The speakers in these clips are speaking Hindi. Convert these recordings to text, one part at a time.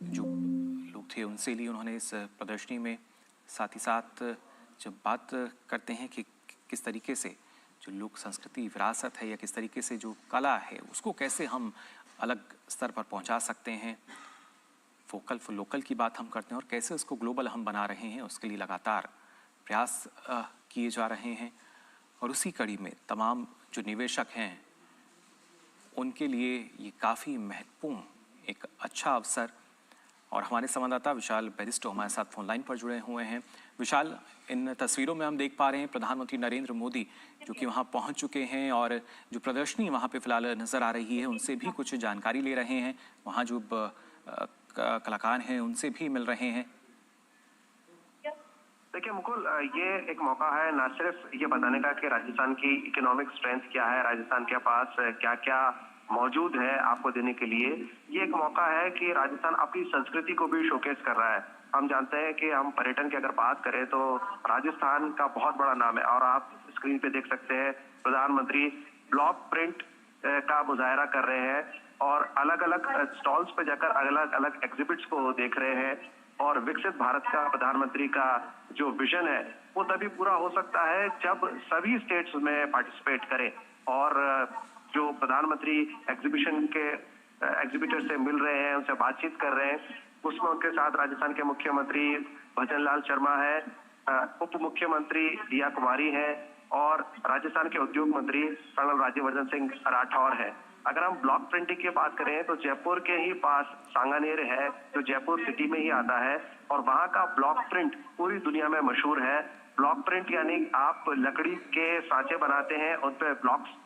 जो लोग थे उनसे ली उन्होंने इस प्रदर्शनी में। साथ ही साथ जब बात करते हैं कि किस तरीके से जो लोक संस्कृति विरासत है या किस तरीके से जो कला है उसको कैसे हम अलग स्तर पर पहुंचा सकते हैं, वोकल फॉर लोकल की बात हम करते हैं और कैसे उसको ग्लोबल हम बना रहे हैं, उसके लिए लगातार प्रयास किए जा रहे हैं। और उसी कड़ी में तमाम जो निवेशक हैं उनके लिए ये काफ़ी महत्वपूर्ण एक अच्छा अवसर। और हमारे संवाददाता विशाल बैरिस्टो हमारे साथ फोन लाइन पर जुड़े हुए हैं। विशाल, इन तस्वीरों में हम देख पा रहे हैं प्रधानमंत्री नरेंद्र मोदी जो कि वहां पहुंच चुके हैं और जो प्रदर्शनी वहां पे फिलहाल नजर आ रही है उनसे भी कुछ जानकारी ले रहे हैं। वहां जो कलाकार हैं उनसे भी मिल रहे हैं। देखिए मुकुल, ये एक मौका है ना सिर्फ ये बताने का कि राजस्थान की इकोनॉमिक स्ट्रेंथ क्या है, राजस्थान के पास क्या क्या मौजूद है आपको देने के लिए। ये एक मौका है कि राजस्थान अपनी संस्कृति को भी शोकेस कर रहा है। हम जानते हैं कि हम पर्यटन की अगर बात करें तो राजस्थान का बहुत बड़ा नाम है और आप स्क्रीन पे देख सकते हैं प्रधानमंत्री ब्लॉक प्रिंट का मुजाहरा कर रहे हैं और अलग अलग स्टॉल्स पे जाकर अलग अलग एग्जिबिट्स को देख रहे हैं। और विकसित भारत का प्रधानमंत्री का जो विजन है वो तभी पूरा हो सकता है जब सभी स्टेट्स में पार्टिसिपेट करें। और जो प्रधानमंत्री एग्जीबिशन के एग्जीबिटर से मिल रहे हैं, उनसे बातचीत कर रहे हैं, उसमें उनके साथ राजस्थान के मुख्यमंत्री भजन लाल शर्मा है, उप मुख्यमंत्री दिया कुमारी है और राजस्थान के उद्योग मंत्री कर्नल राज्यवर्धन सिंह राठौर है। अगर हम ब्लॉक प्रिंटिंग की बात करें तो जयपुर के ही पास सांगानेर है जो जयपुर सिटी में ही आता है और वहां का ब्लॉक प्रिंट पूरी दुनिया में मशहूर है। ब्लॉक प्रिंट यानी आप लकड़ी के सांचे बनाते हैं, उन पे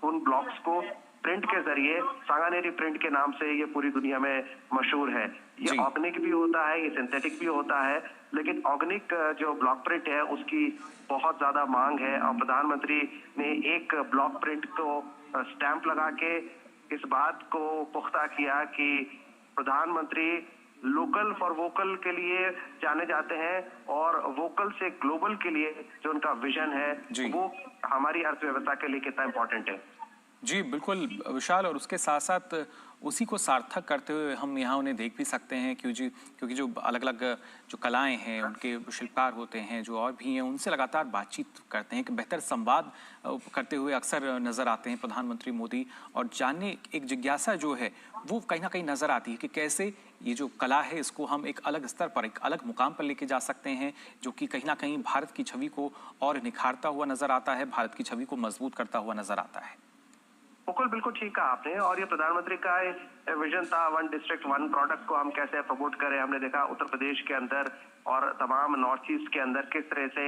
उन ब्लॉक्स को प्रिंट के जरिए सांगानेरी प्रिंट के नाम से ये पूरी दुनिया में मशहूर है। ये ऑर्गेनिक भी होता है, ये सिंथेटिक भी होता है, लेकिन ऑर्गेनिक जो ब्लॉक प्रिंट है उसकी बहुत ज्यादा मांग है। और प्रधानमंत्री ने एक ब्लॉक प्रिंट को स्टैंप लगा के इस बात को पुख्ता किया कि प्रधानमंत्री लोकल फॉर वोकल के लिए जाने जाते हैं और वोकल से ग्लोबल के लिए जो उनका विजन है वो हमारी अर्थव्यवस्था के लिए कितना इम्पोर्टेंट है। जी बिल्कुल विशाल, और उसके साथ साथ उसी को सार्थक करते हुए हम यहाँ उन्हें देख भी सकते हैं क्योंकि जो अलग अलग जो कलाएं हैं उनके शिल्पकार होते हैं जो और भी हैं उनसे लगातार बातचीत करते हैं कि बेहतर संवाद करते हुए अक्सर नज़र आते हैं प्रधानमंत्री मोदी। और जानने एक जिज्ञासा जो है वो कहीं ना कहीं नज़र आती है कि कैसे ये जो कला है इसको हम एक अलग स्तर पर एक अलग मुकाम पर लेके जा सकते हैं जो कि कहीं ना कहीं भारत की छवि को और निखारता हुआ नज़र आता है, भारत की छवि को मजबूत करता हुआ नज़र आता है। बिल्कुल ठीक कहा आपने। और ये प्रधानमंत्री का विजन था वन डिस्ट्रिक्ट वन प्रोडक्ट को हम कैसे प्रमोट करें। हमने देखा उत्तर प्रदेश के अंदर और तमाम नॉर्थ ईस्ट के अंदर किस तरह से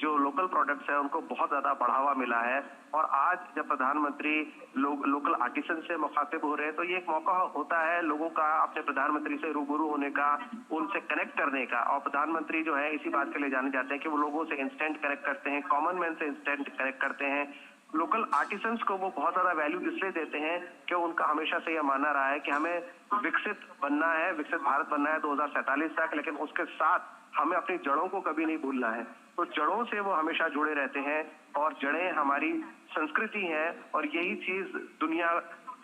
जो लोकल प्रोडक्ट्स है उनको बहुत ज्यादा बढ़ावा मिला है। और आज जब प्रधानमंत्री लोकल आर्टिसन से मुखातिब हो रहे हैं तो ये एक मौका होता है लोगों का अपने प्रधानमंत्री से रूबरू होने का, उनसे कनेक्ट करने का। और प्रधानमंत्री जो है इसी बात के लिए जाने जाते हैं कि वो लोगों से इंस्टेंट कनेक्ट करते हैं, कॉमन मैन से इंस्टेंट कनेक्ट करते हैं। लोकल आर्टिसंस को वो बहुत ज्यादा वैल्यू इसलिए देते हैं कि उनका हमेशा से यह मानना रहा है कि हमें विकसित बनना है, विकसित भारत बनना है 2047 तक, लेकिन उसके साथ हमें अपनी जड़ों को कभी नहीं भूलना है। तो जड़ों से वो हमेशा जुड़े रहते हैं और जड़ें हमारी संस्कृति है और यही चीज दुनिया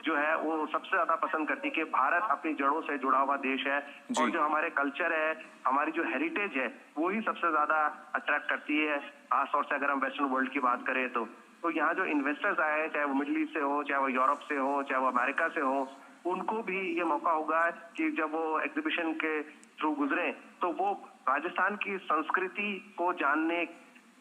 जो है वो सबसे ज्यादा पसंद करती है कि भारत अपनी जड़ों से जुड़ा हुआ देश है। और जो हमारे कल्चर है, हमारी जो हेरिटेज है वो ही सबसे ज्यादा अट्रैक्ट करती है। खासतौर से अगर हम वेस्टर्न वर्ल्ड की बात करें तो यहाँ जो इन्वेस्टर्स आए हैं, चाहे वो मिडिल ईस्ट से हो, चाहे वो यूरोप से हो, चाहे वो अमेरिका से हो, उनको भी ये मौका होगा कि जब वो एग्जीबिशन के थ्रू गुजरे तो वो राजस्थान की संस्कृति को जानने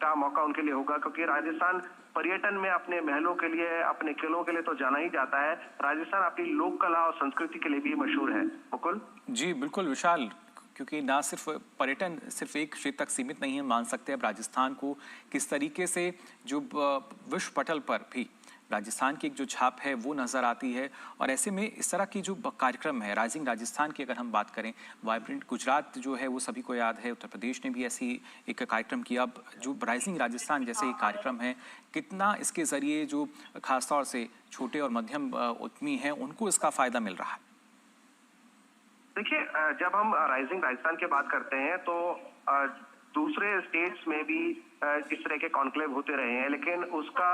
का मौका उनके लिए होगा। क्योंकि राजस्थान पर्यटन में अपने महलों के लिए, अपने किलों के लिए तो जाना ही जाता है, राजस्थान अपनी लोक कला और संस्कृति के लिए भी मशहूर है। मुकुल जी बिल्कुल विशाल, क्योंकि ना सिर्फ पर्यटन सिर्फ एक क्षेत्र तक सीमित नहीं है, मान सकते हैं अब राजस्थान को किस तरीके से जो विश्व पटल पर भी राजस्थान की एक जो छाप है वो नज़र आती है। और ऐसे में इस तरह की जो कार्यक्रम है राइजिंग राजस्थान की अगर हम बात करें, वाइब्रेंट गुजरात जो है वो सभी को याद है, उत्तर प्रदेश ने भी ऐसी एक कार्यक्रम किया। अब जो राइजिंग राजस्थान जैसे एक कार्यक्रम है, कितना इसके ज़रिए जो खासतौर से छोटे और मध्यम उद्यमी हैं उनको इसका फ़ायदा मिल रहा है? देखिए, जब हम राइजिंग राजस्थान की बात करते हैं तो दूसरे स्टेट्स में भी इस तरह के कॉन्क्लेव होते रहे हैं, लेकिन उसका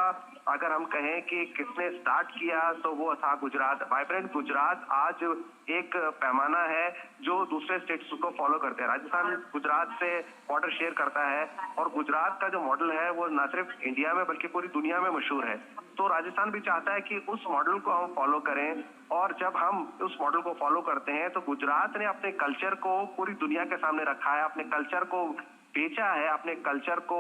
अगर हम कहें कि किसने स्टार्ट किया तो वो था गुजरात। वाइब्रेंट गुजरात आज एक पैमाना है जो दूसरे स्टेट्स को फॉलो करते हैं। राजस्थान गुजरात से बॉर्डर शेयर करता है और गुजरात का जो मॉडल है वो न सिर्फ इंडिया में बल्कि पूरी दुनिया में मशहूर है। तो राजस्थान भी चाहता है कि उस मॉडल को हम फॉलो करें, और जब हम उस मॉडल को फॉलो करते हैं तो गुजरात ने अपने कल्चर को पूरी दुनिया के सामने रखा है, अपने कल्चर को बेचा है, अपने कल्चर को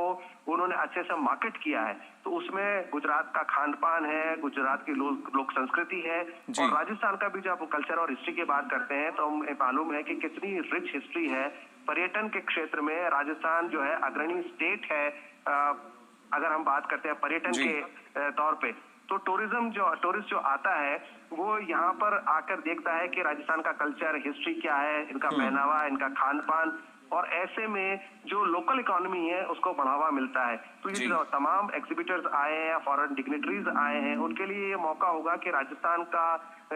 उन्होंने अच्छे से मार्केट किया है। तो उसमें गुजरात का खान पान है, गुजरात की लोक संस्कृति है, और राजस्थान का भी जब कल्चर और हिस्ट्री की बात करते हैं तो हमें मालूम है कि कितनी रिच हिस्ट्री है। पर्यटन के क्षेत्र में राजस्थान जो है अग्रणी स्टेट है। अगर हम बात करते हैं पर्यटन के तौर पे, तो टूरिस्ट जो आता है वो यहाँ पर आकर देखता है कि राजस्थान का कल्चर, हिस्ट्री क्या है, इनका पहनावा, इनका खान पान, और ऐसे में जो लोकल इकोनॉमी है उसको बढ़ावा मिलता है। तो ये जो तमाम एग्जीबिटर्स आए हैं या फॉरेन डिग्नेटरीज आए हैं, उनके लिए ये मौका होगा कि राजस्थान का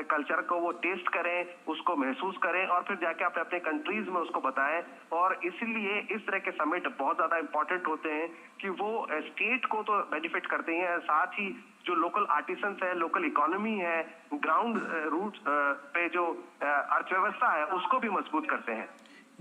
कल्चर को वो टेस्ट करें, उसको महसूस करें और फिर जाके अपने अपने कंट्रीज में उसको बताएं। और इसलिए इस तरह के समिट बहुत ज्यादा इंपॉर्टेंट होते हैं कि वो स्टेट को तो बेनिफिट करते हैं, साथ ही जो लोकल आर्टिसंस है, लोकल इकोनॉमी है, ग्राउंड रूट पे जो अर्थव्यवस्था है उसको भी मजबूत करते हैं।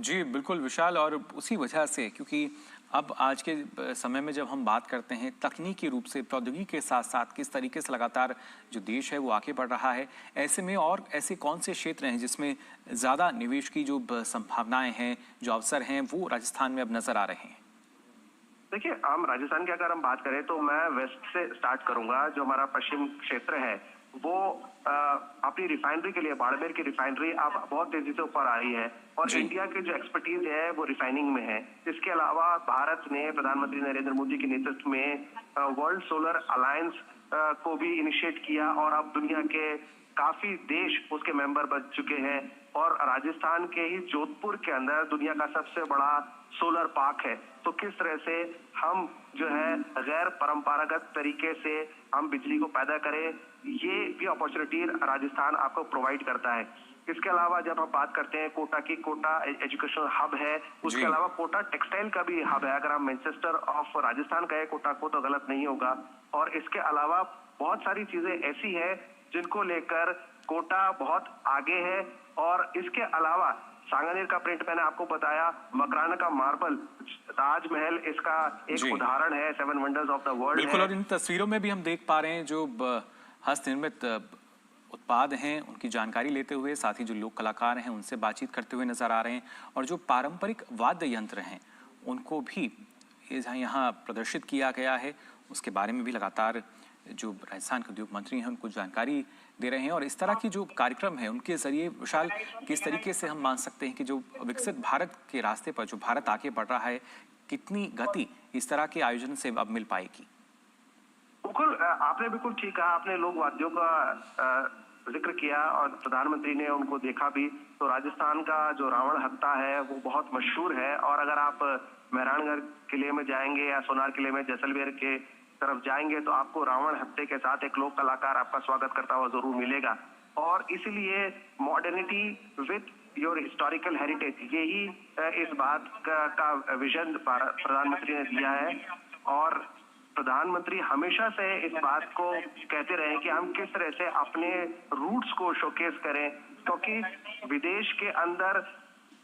जी बिल्कुल विशाल, और उसी वजह से क्योंकि अब आज के समय में जब हम बात करते हैं तकनीकी रूप से प्रौद्योगिकी के साथ साथ किस तरीके से लगातार जो देश है वो आगे बढ़ रहा है, ऐसे में और ऐसे कौन से क्षेत्र हैं जिसमें ज़्यादा निवेश की जो संभावनाएं हैं, जो अवसर हैं, वो राजस्थान में अब नजर आ रहे हैं? देखिए, हम राजस्थान की अगर हम बात करें तो मैं वेस्ट से स्टार्ट करूंगा। जो हमारा पश्चिम क्षेत्र है वो अपनी रिफाइनरी के लिए, बाड़मेर की रिफाइनरी अब बहुत तेजी से ऊपर आई है और इंडिया की जो एक्सपर्टीज है वो रिफाइनिंग में है। इसके अलावा भारत ने प्रधानमंत्री नरेंद्र मोदी के नेतृत्व में वर्ल्ड सोलर अलायंस को भी इनिशिएट किया और अब दुनिया के काफी देश उसके मेंबर बन चुके हैं। और राजस्थान के ही जोधपुर के अंदर दुनिया का सबसे बड़ा सोलर पार्क है। तो किस तरह से हम जो है गैर परंपरागत तरीके से हम बिजली को पैदा करें, ये भी अपॉर्चुनिटी राजस्थान आपको प्रोवाइड करता है। इसके अलावा जब हम बात करते हैं कोटा की, कोटा एजुकेशनल हब है, उसके अलावा कोटा टेक्सटाइल का भी हब है। अगर हम मैनचेस्टर ऑफ राजस्थान कहे कोटा को तो गलत नहीं होगा। और इसके अलावा बहुत सारी चीजें ऐसी है जिनको लेकर कोटा बहुत आगे है। और इसके अलावा सांगानेर का प्रिंट मैंने आपको बताया, मकराना का मार्बल, ताजमहल इसका एक उदाहरण है, 7 वंडर्स ऑफ द वर्ल्ड। बिल्कुल, और इन तस्वीरों में भी हम देख पा रहे हैं जो हस्त निर्मित उत्पाद हैं उनकी जानकारी लेते हुए, साथ ही जो लोक कलाकार हैं उनसे बातचीत करते हुए नजर आ रहे हैं, और जो पारंपरिक वाद्य यंत्र हैं उनको भी यहाँ प्रदर्शित किया गया है। उसके बारे में भी लगातार जो राजस्थान के उद्योग मंत्री हैं उनको जानकारी दे रहे हैं। और इस तरह की जो कार्यक्रम है उनके जरिए विशाल किस तरीके से हम मान सकते हैं कि जो विकसित भारत के रास्ते पर जो भारत आगे बढ़ रहा है, कितनी गति इस तरह के आयोजन से अब मिल पाएगी? बिल्कुल, आपने बिल्कुल ठीक कहा। आपने लोक वाद्यों का जिक्र किया और प्रधानमंत्री ने उनको देखा भी। तो राजस्थान का जो रावण हत्था है वो बहुत मशहूर है। और अगर आप मेहरानगढ़ किले में जाएंगे या सोनार किले में जैसलमेर के तरफ जाएंगे तो आपको रावण हत्थे के साथ एक लोक कलाकार आपका स्वागत करता हुआ जरूर मिलेगा। और इसलिए modernity with your historical heritage, यही इस बात का विजन प्रधानमंत्री ने दिया है। और प्रधानमंत्री हमेशा से इस बात को कहते रहे कि हम किस तरह से अपने रूट्स को शोकेस करें, क्योंकि विदेश के अंदर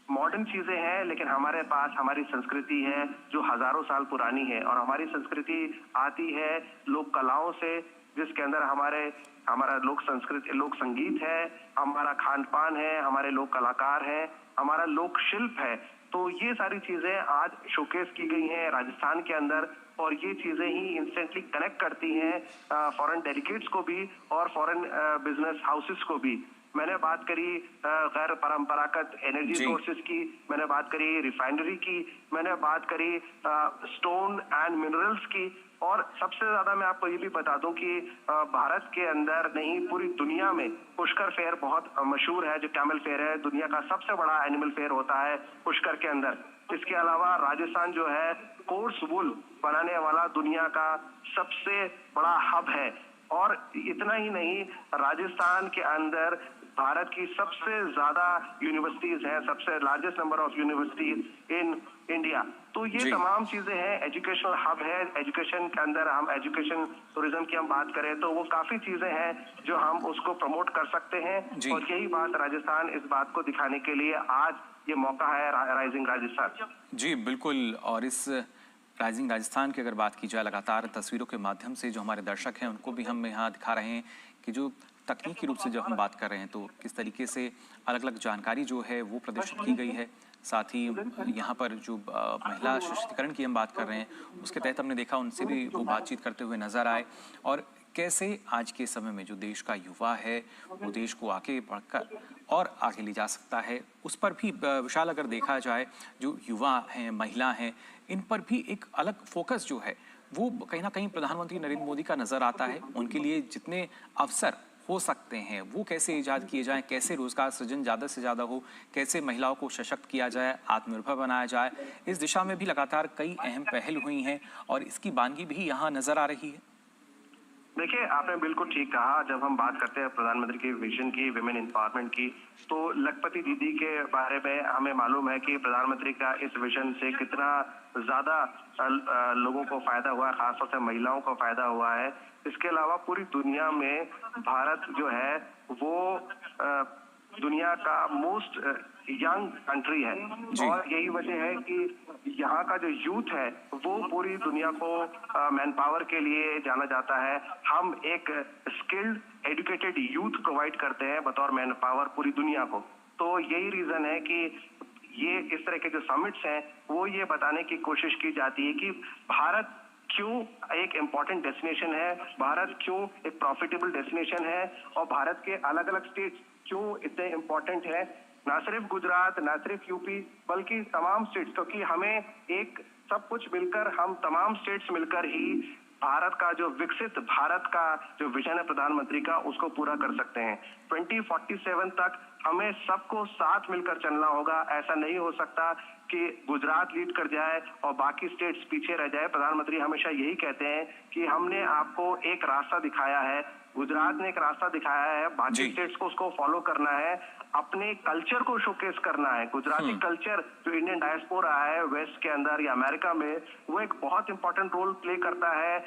मॉडर्न चीजें हैं लेकिन हमारे पास हमारी संस्कृति है जो हजारों साल पुरानी है। और हमारी संस्कृति आती है लोक कलाओं से, जिसके अंदर हमारा लोक संस्कृति, लोक संगीत है, हमारा खान पान है, हमारे लोक कलाकार हैं, हमारा लोक शिल्प है। तो ये सारी चीजें आज शोकेस की गई हैं राजस्थान के अंदर, और ये चीजें ही इंस्टेंटली कनेक्ट करती हैं फॉरेन डेलीगेट्स को भी और फॉरेन बिजनेस हाउसेस को भी। मैंने बात करी गैर परंपरागत एनर्जी सोर्सेज की, मैंने बात करी रिफाइनरी की, मैंने बात करी स्टोन एंड मिनरल्स की। और सबसे ज्यादा मैं आपको ये भी बता दूं कि भारत के अंदर नहीं पूरी दुनिया में पुष्कर फेयर बहुत मशहूर है। जो कैमल फेयर है दुनिया का सबसे बड़ा एनिमल फेयर होता है पुष्कर के अंदर। इसके अलावा राजस्थान जो है कोर्स वुल बनाने वाला दुनिया का सबसे बड़ा हब है। और इतना ही नहीं, राजस्थान के अंदर भारत की सबसे ज्यादा यूनिवर्सिटीज हैं, सबसे largest number of universities in India. तो ये तमाम चीजें हैं, एजुकेशनल हब है, एजुकेशन के अंदर हम एजुकेशन टूरिज्म की हम बात करें तो वो काफी चीजें हैं जो हम उसको प्रमोट कर सकते हैं। और यही बात राजस्थान इस बात को दिखाने के लिए आज ये मौका है, राइजिंग राजस्थान। जी बिल्कुल। और इस राइजिंग राजस्थान की अगर बात की जाए, लगातार तस्वीरों के माध्यम से जो हमारे दर्शक हैं उनको भी हम यहाँ दिखा रहे हैं कि जो तकनीकी रूप से जब हम बात कर रहे हैं तो किस तरीके से अलग अलग जानकारी जो है वो प्रदर्शित की गई है। साथ ही यहाँ पर जो महिला सशक्तिकरण की हम बात कर रहे हैं उसके तहत हमने देखा उनसे भी वो बातचीत करते हुए नजर आए, और कैसे आज के समय में जो देश का युवा है वो देश को आगे बढ़कर और आगे ले जा सकता है, उस पर भी विशाल अगर देखा जाए जो युवा हैं, महिला हैं, इन पर भी एक अलग फोकस जो है वो कहीं ना कहीं प्रधानमंत्री नरेंद्र मोदी का नजर आता है। उनके लिए जितने अवसर हो सकते हैं वो कैसे ईजाद किए जाएं, कैसे रोजगार सृजन ज़्यादा से ज़्यादा हो, कैसे महिलाओं को सशक्त किया जाए, आत्मनिर्भर बनाया जाए, इस दिशा में भी लगातार कई अहम पहल हुई हैं और इसकी बानगी भी यहाँ नजर आ रही है। देखिए, आपने बिल्कुल ठीक कहा। जब हम बात करते हैं प्रधानमंत्री की विजन की, विमेन एम्पावरमेंट की, तो लखपति दीदी के बारे में हमें मालूम है कि प्रधानमंत्री का इस विजन से कितना ज्यादा लोगों को फायदा हुआ है, खासतौर से महिलाओं को फायदा हुआ है। इसके अलावा पूरी दुनिया में भारत जो है वो दुनिया का मोस्ट यंग कंट्री है, और यही वजह है कि यहाँ का जो यूथ है वो पूरी दुनिया को मैन पावर के लिए जाना जाता है। हम एक स्किल्ड एजुकेटेड यूथ प्रोवाइड करते हैं बतौर मैन पावर पूरी दुनिया को। तो यही रीजन है कि ये इस तरह के जो समिट्स हैं वो ये बताने की कोशिश की जाती है कि भारत क्यों एक इम्पोर्टेंट डेस्टिनेशन है, भारत क्यों एक प्रॉफिटेबल डेस्टिनेशन है, और भारत के अलग अलग स्टेट्स क्यों इतने इम्पोर्टेंट है। ना सिर्फ गुजरात, ना सिर्फ यूपी, बल्कि तमाम स्टेट्स, क्योंकि हमें एक सब कुछ मिलकर, हम तमाम स्टेट्स मिलकर ही भारत का जो विकसित भारत का जो विजन है प्रधानमंत्री का, उसको पूरा कर सकते हैं। 2047 तक हमें सबको साथ मिलकर चलना होगा। ऐसा नहीं हो सकता कि गुजरात लीड कर जाए और बाकी स्टेट्स पीछे रह जाए। प्रधानमंत्री हमेशा यही कहते हैं कि हमने आपको एक रास्ता दिखाया है, गुजरात ने एक रास्ता दिखाया है, बाकी स्टेट्स को उसको फॉलो करना है, अपने कल्चर को शोकेस करना है। गुजराती कल्चर जो इंडियन डायस्पोरा है वेस्ट के अंदर या अमेरिका में, वो एक बहुत इंपॉर्टेंट रोल प्ले करता है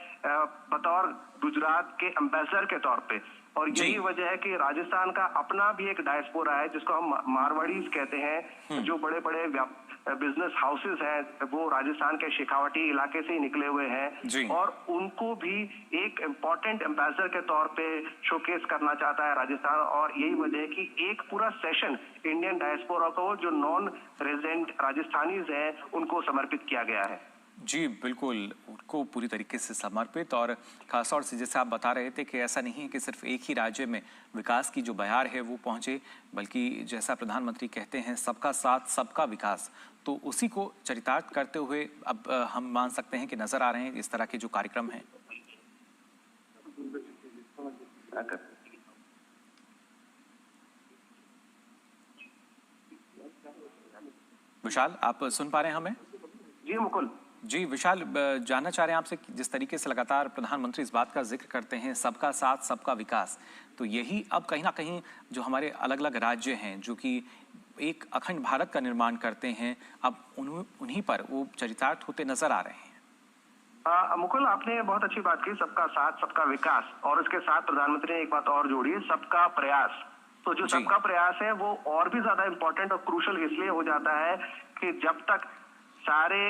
बतौर गुजरात के एम्बेसडर के तौर पे। और यही वजह है कि राजस्थान का अपना भी एक डायस्पोरा है जिसको हम मारवाड़ीज कहते हैं, जो बड़े बड़े बिजनेस हाउसेस हैं वो राजस्थान के शेखावटी इलाके से ही निकले हुए हैं, और उनको भी एक इम्पोर्टेंट एम्बेसडर के तौर पे शोकेस करना चाहता है राजस्थान। और यही वजह है कि एक पूरा सेशन इंडियन डायस्पोरा को, जो नॉन रेजिडेंट राजस्थानीज हैं, उनको समर्पित किया गया है। जी बिल्कुल, उनको पूरी तरीके से समर्पित। और खासतौर से जैसे आप बता रहे थे कि ऐसा नहीं है कि सिर्फ एक ही राज्य में विकास की जो बयार है वो पहुंचे, बल्कि जैसा प्रधानमंत्री कहते हैं सबका साथ सबका विकास, तो उसी को चरितार्थ करते हुए अब हम मान सकते हैं कि नजर आ रहे हैं इस तरह के जो कार्यक्रम हैं। विशाल, आप सुन पा रहे हैं हमें? जी मुकुल। जी विशाल, जानना चाह रहे हैं आपसे कि जिस तरीके से लगातार प्रधानमंत्री इस बात का जिक्र करते हैं सबका साथ सबका विकास, तो यही अब कहीं ना कहीं जो हमारे अलग अलग राज्य हैं जो कि एक अखंड भारत का निर्माण करते हैं, अब उन्हीं पर वो चरितार्थ होते नजर आ रहे हैं। मुकुल, आपने बहुत अच्छी बात की, सबका साथ सबका विकास, और उसके साथ प्रधानमंत्री ने एक बात और जोड़ी, सबका प्रयास। तो जो सबका प्रयास है वो और भी ज्यादा इंपॉर्टेंट और क्रूशल इसलिए हो जाता है कि जब तक सारे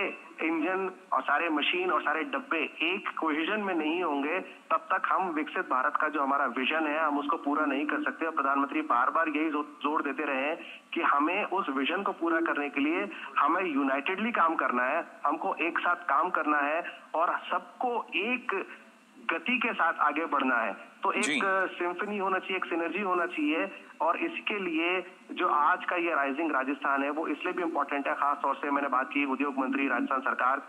इंजन और सारे मशीन और सारे डब्बे एक कोहेजन में नहीं होंगे, तब तक हम विकसित भारत का जो हमारा विजन है हम उसको पूरा नहीं कर सकते। और प्रधानमंत्री बार बार यही जोर देते रहे हैं कि हमें उस विजन को पूरा करने के लिए हमें यूनाइटेडली काम करना है, हमको एक साथ काम करना है और सबको एक गति के साथ आगे बढ़ना है। तो एक सिम्फनी होना चाहिए, एक सिनर्जी होना चाहिए, और इसके लिए जो आज का ये राइजिंग राजस्थान है वो इसलिए भी इम्पोर्टेंट है। खास तौर से मैंने बात की उद्योग मंत्री राजस्थान सरकार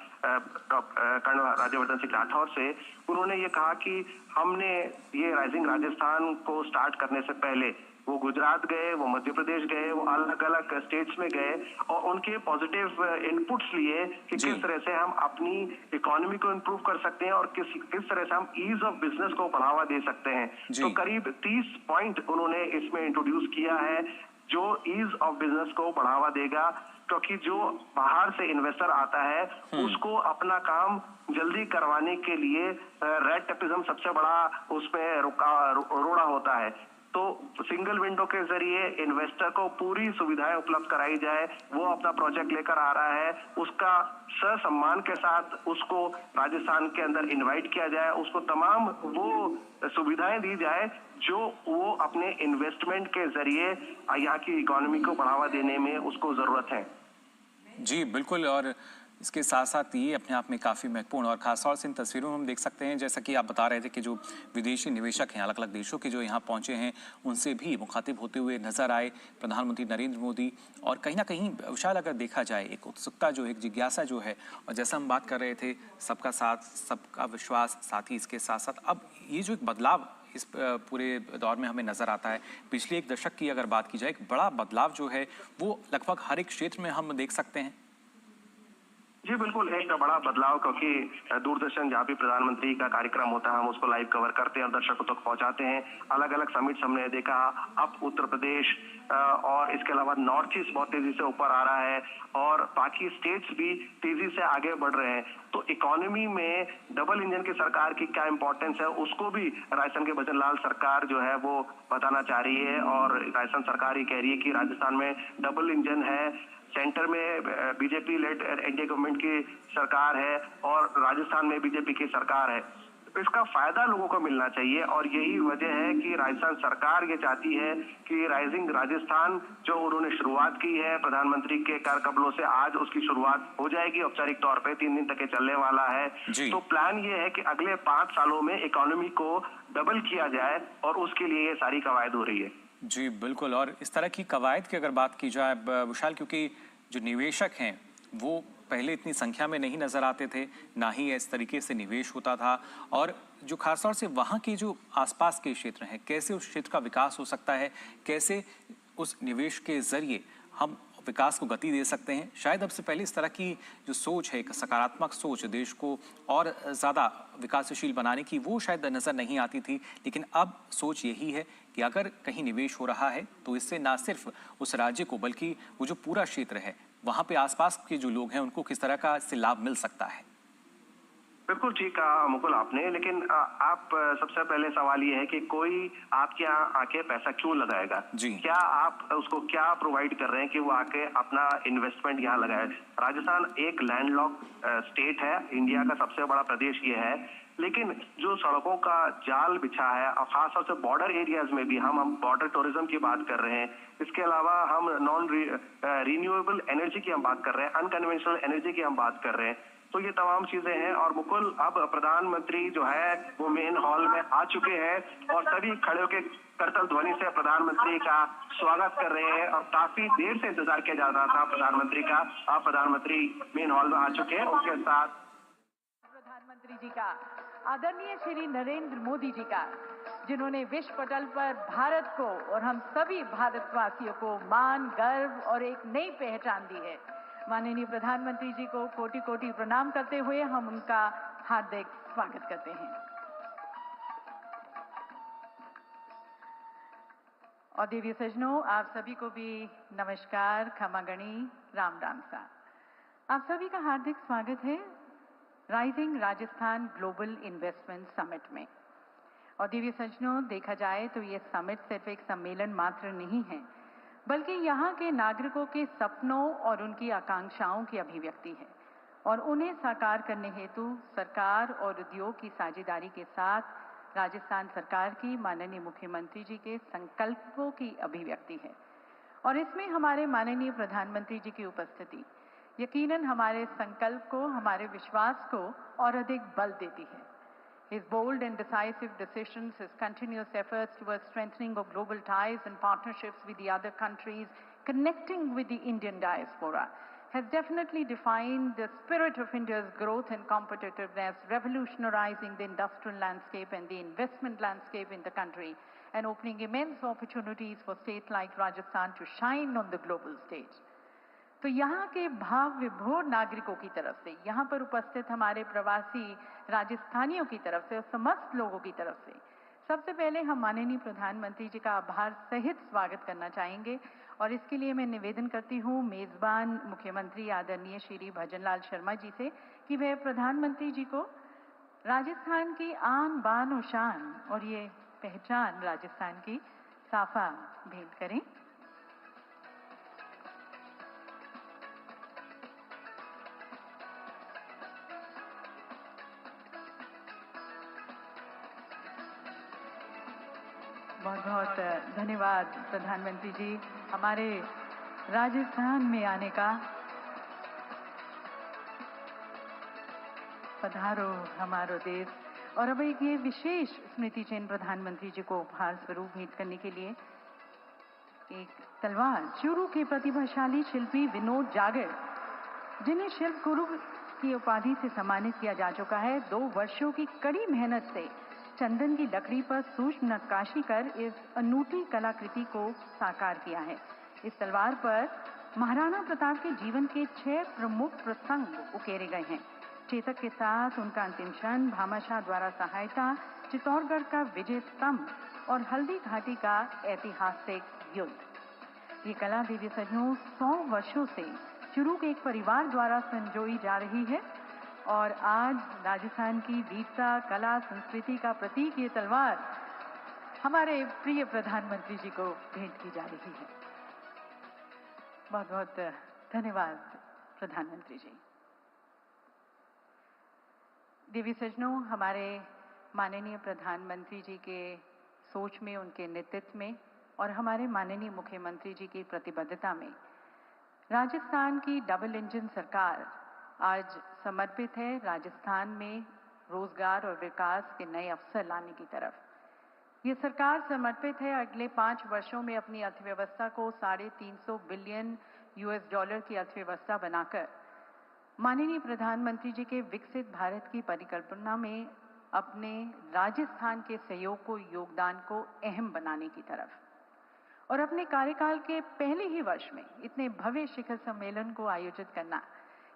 कर्नल राज्यवर्धन सिंह राठौर से, उन्होंने ये कहा कि हमने ये राइजिंग राजस्थान को स्टार्ट करने से पहले वो गुजरात गए, वो मध्य प्रदेश गए, वो अलग अलग स्टेट्स में गए और उनके पॉजिटिव इनपुट्स लिए कि किस तरह से हम अपनी इकोनॉमी को इम्प्रूव कर सकते हैं और किस तरह से हम ईज ऑफ बिजनेस को बढ़ावा दे सकते हैं। तो करीब 30 पॉइंट उन्होंने इसमें इंट्रोड्यूस किया है जो ईज ऑफ बिजनेस को बढ़ावा देगा, क्योंकि जो बाहर से इन्वेस्टर आता है उसको अपना काम जल्दी करवाने के लिए रेड टेपिज्म सबसे बड़ा उसमें रोड़ा होता है। तो सिंगल विंडो के जरिए इन्वेस्टर को पूरी सुविधाएं उपलब्ध कराई जाए, वो अपना प्रोजेक्ट लेकर आ रहा है, उसका ससम्मान के साथ उसको राजस्थान के अंदर इनवाइट किया जाए, उसको तमाम वो सुविधाएं दी जाए जो वो अपने इन्वेस्टमेंट के जरिए यहाँ की इकोनॉमी को बढ़ावा देने में उसको जरूरत है। जी बिल्कुल, और इसके साथ साथ ये अपने आप में काफ़ी महत्वपूर्ण और खासतौर से इन तस्वीरों में हम देख सकते हैं, जैसा कि आप बता रहे थे कि जो विदेशी निवेशक हैं अलग अलग देशों के जो यहाँ पहुँचे हैं उनसे भी मुखातिब होते हुए नजर आए प्रधानमंत्री नरेंद्र मोदी। और कहीं ना कहीं विशाल अगर देखा जाए एक उत्सुकता जो है, एक जिज्ञासा जो है, और जैसा हम बात कर रहे थे सबका साथ सबका विश्वास, साथ ही इसके साथ साथ अब ये जो एक बदलाव इस पूरे दौर में हमें नज़र आता है, पिछले एक दशक की अगर बात की जाए, एक बड़ा बदलाव जो है वो लगभग हर एक क्षेत्र में हम देख सकते हैं। जी बिल्कुल, एक बड़ा बदलाव, क्योंकि दूरदर्शन जहाँ भी प्रधानमंत्री का कार्यक्रम होता है हम उसको लाइव कवर करते हैं और दर्शकों तक पहुंचाते हैं। अलग अलग समिट्स हमने देखा, अब उत्तर प्रदेश और इसके अलावा नॉर्थ ईस्ट बहुत तेजी से ऊपर आ रहा है और बाकी स्टेट्स भी तेजी से आगे बढ़ रहे हैं। तो इकोनॉमी में डबल इंजन की सरकार की क्या इंपॉर्टेंस है उसको भी राजस्थान के भजन लाल सरकार जो है वो बताना चाह रही है। और राजस्थान सरकार ये कह रही है कि राजस्थान में डबल इंजन है, सेंटर में बीजेपी लेड एनडीए गवर्नमेंट की सरकार है और राजस्थान में बीजेपी की सरकार है। इसका फायदा लोगों को मिलना चाहिए और यही वजह है कि राजस्थान सरकार ये चाहती है कि राइजिंग राजस्थान जो उन्होंने शुरुआत की है प्रधानमंत्री के कार्यकबलों से, आज उसकी शुरुआत हो जाएगी औपचारिक तौर पे, 3 दिन तक ये चलने वाला है। तो प्लान ये है कि अगले 5 सालों में इकोनॉमी को डबल किया जाए और उसके लिए ये सारी कवायद हो रही है। जी बिल्कुल, और इस तरह की कवायद की अगर बात की जाए विशाल, क्योंकि जो निवेशक हैं वो पहले इतनी संख्या में नहीं नज़र आते थे, ना ही इस तरीके से निवेश होता था, और जो खासतौर से वहाँ के जो आसपास के क्षेत्र हैं, कैसे उस क्षेत्र का विकास हो सकता है, कैसे उस निवेश के ज़रिए हम विकास को गति दे सकते हैं। शायद अब से पहले इस तरह की जो सोच है, एक सकारात्मक सोच देश को और ज़्यादा विकासशील बनाने की, वो शायद नज़र नहीं आती थी, लेकिन अब सोच यही है कि अगर कहीं निवेश हो रहा है तो इससे ना सिर्फ उस राज्य को बल्कि वो जो पूरा क्षेत्र है वहाँ पे आसपास के जो लोग हैं उनको किस तरह का इससे लाभ मिल सकता है। बिल्कुल ठीक कहा मुकुल आपने, लेकिन आप सबसे पहले सवाल ये है कि कोई आपके यहाँ आके पैसा क्यों लगाएगा? क्या आप उसको क्या प्रोवाइड कर रहे हैं कि वो आके अपना इन्वेस्टमेंट यहाँ लगाए? राजस्थान एक लैंडलॉक स्टेट है, इंडिया का सबसे बड़ा प्रदेश ये है, लेकिन जो सड़कों का जाल बिछा है और खासतौर से बॉर्डर एरियाज में भी हम बॉर्डर टूरिज्म की बात कर रहे हैं, इसके अलावा हम नॉन रिन्यूएबल एनर्जी की हम बात कर रहे हैं, अनकन्वेंशनल एनर्जी की हम बात कर रहे हैं, तो ये तमाम चीजें हैं। और मुकुल, अब प्रधानमंत्री जो है वो मेन हॉल में आ चुके हैं और सभी खड़े होकर करतल ध्वनि से प्रधानमंत्री का स्वागत कर रहे हैं और काफी देर से इंतजार किया जा रहा था प्रधानमंत्री का। अब प्रधानमंत्री मेन हॉल में आ चुके हैं, उनके साथ प्रधानमंत्री जी का, आदरणीय श्री नरेंद्र मोदी जी का, जिन्होंने विश्व पटल पर भारत को और हम सभी भारतवासियों को मान, गर्व और एक नई पहचान दी है। माननीय प्रधानमंत्री जी को कोटि कोटि प्रणाम करते हुए हम उनका हार्दिक स्वागत करते हैं। और देवी सज्जनों, आप सभी को भी नमस्कार, खमागणी, राम राम सा। आप सभी का हार्दिक स्वागत है rising Rajasthan global investment summit में। और देवी सज्जनों, देखा जाए तो ये समिट सिर्फ एक सम्मेलन मात्र नहीं है, बल्कि यहाँ के नागरिकों के सपनों और उनकी आकांक्षाओं की अभिव्यक्ति है और उन्हें साकार करने हेतु सरकार और उद्योग की साझेदारी के साथ राजस्थान सरकार की माननीय मुख्यमंत्री जी के संकल्पों की अभिव्यक्ति है। और इसमें हमारे माननीय प्रधानमंत्री जी की उपस्थिति यकीनन हमारे संकल्प को, हमारे विश्वास को और अधिक बल देती है। His bold and decisive decisions, his continuous efforts towards strengthening of global ties and partnerships with the other countries, connecting with the Indian diaspora, has definitely defined the spirit of India's growth and competitiveness, revolutionizing the industrial landscape and the investment landscape in the country, and opening immense opportunities for states like Rajasthan to shine on the global stage. तो यहाँ के भाव विभोर नागरिकों की तरफ से, यहाँ पर उपस्थित हमारे प्रवासी राजस्थानियों की तरफ से और समस्त लोगों की तरफ से सबसे पहले हम माननीय प्रधानमंत्री जी का आभार सहित स्वागत करना चाहेंगे। और इसके लिए मैं निवेदन करती हूँ मेजबान मुख्यमंत्री आदरणीय श्री भजनलाल शर्मा जी से कि वह प्रधानमंत्री जी को राजस्थान की आन बान और शान और ये पहचान राजस्थान की साफा भेंट करें। बहुत बहुत धन्यवाद प्रधानमंत्री जी हमारे राजस्थान में आने का। पधारो हमारो देश। और अब एक ये विशेष स्मृति चिन्ह प्रधानमंत्री जी को उपहार स्वरूप भेंट करने के लिए एक तलवार चूरू के प्रतिभाशाली शिल्पी विनोद जागर, जिन्हें शिल्प गुरु की उपाधि से सम्मानित किया जा चुका है, 2 वर्षों की कड़ी मेहनत से चंदन की लकड़ी पर सूक्ष्म नक्काशी कर इस अनूठी कलाकृति को साकार किया है। इस तलवार पर महाराणा प्रताप के जीवन के 6 प्रमुख प्रसंग उकेरे गए हैं। चेतक के साथ उनका अंतिम क्षण, भामाशाह द्वारा सहायता, चित्तौड़गढ़ का विजय स्तंभ और हल्दी घाटी का ऐतिहासिक युद्ध। ये कला देवी सज्जनों 100 वर्षों से चूरू के एक परिवार द्वारा संजोई जा रही है और आज राजस्थान की वीरता, कला, संस्कृति का प्रतीक ये तलवार हमारे प्रिय प्रधानमंत्री जी को भेंट की जा रही है। बहुत बहुत धन्यवाद प्रधानमंत्री जी। देवी सज्जनों, हमारे माननीय प्रधानमंत्री जी के सोच में, उनके नेतृत्व में और हमारे माननीय मुख्यमंत्री जी की प्रतिबद्धता में राजस्थान की डबल इंजन सरकार आज समर्पित है राजस्थान में रोजगार और विकास के नए अवसर लाने की तरफ। ये सरकार समर्पित है अगले 5 वर्षों में अपनी अर्थव्यवस्था को $350 बिलियन की अर्थव्यवस्था बनाकर माननीय प्रधानमंत्री जी के विकसित भारत की परिकल्पना में अपने राजस्थान के सहयोग को, योगदान को अहम बनाने की तरफ। और अपने कार्यकाल के पहले ही वर्ष में इतने भव्य शिखर सम्मेलन को आयोजित करना,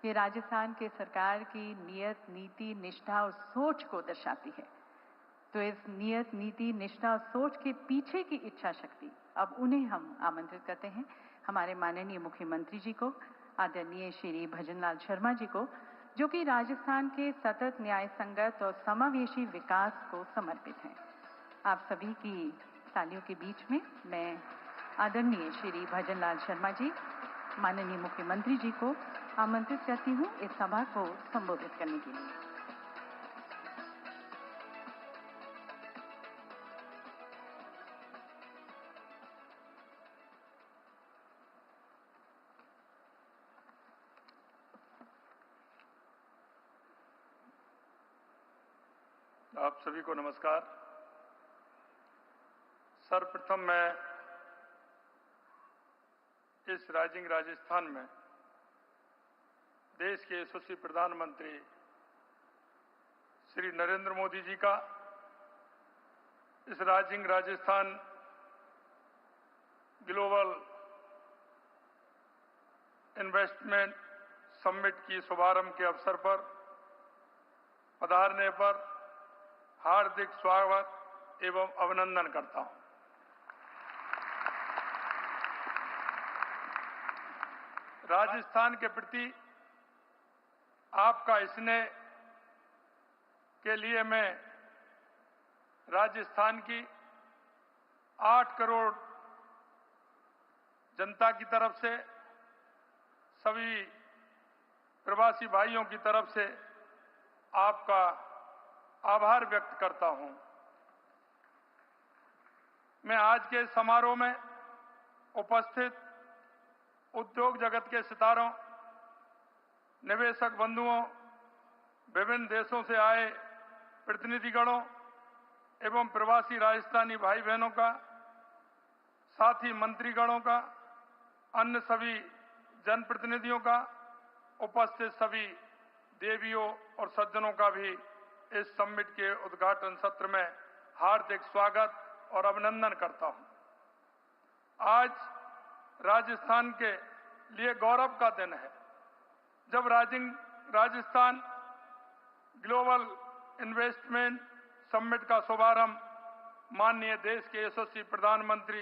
ये राजस्थान के सरकार की नियत, नीति, निष्ठा और सोच को दर्शाती है। तो इस नियत, नीति, निष्ठा और सोच के पीछे की इच्छा शक्ति, अब उन्हें हम आमंत्रित करते हैं, हमारे माननीय मुख्यमंत्री जी को, आदरणीय श्री भजनलाल शर्मा जी को, जो कि राजस्थान के सतत, न्याय संगत और समावेशी विकास को समर्पित हैं। आप सभी की तालियों के बीच में मैं आदरणीय श्री भजनलाल शर्मा जी, माननीय मुख्यमंत्री जी को आमंत्रित करती हूँ इस सभा को संबोधित करने के लिए। आप सभी को नमस्कार। सर्वप्रथम मैं इस राइजिंग राजस्थान में देश के यशस्वी प्रधानमंत्री श्री नरेंद्र मोदी जी का इस rising Rajasthan global investment summit की शुभारंभ के अवसर पर पधारने पर हार्दिक स्वागत एवं अभिनंदन करता हूं। राजस्थान के प्रति आपका स्नेह के लिए मैं राजस्थान की 8 करोड़ जनता की तरफ से, सभी प्रवासी भाइयों की तरफ से आपका आभार व्यक्त करता हूं। मैं आज के समारोह में उपस्थित उद्योग जगत के सितारों, निवेशक बंधुओं, विभिन्न देशों से आए प्रतिनिधिगणों एवं प्रवासी राजस्थानी भाई बहनों का, साथ ही मंत्रीगणों का, अन्य सभी जनप्रतिनिधियों का, उपस्थित सभी देवियों और सज्जनों का भी इस समिट के उद्घाटन सत्र में हार्दिक स्वागत और अभिनंदन करता हूं। आज राजस्थान के लिए गौरव का दिन है जब राजस्थान ग्लोबल इन्वेस्टमेंट समिट का शुभारंभ माननीय देश के यशस्वी प्रधानमंत्री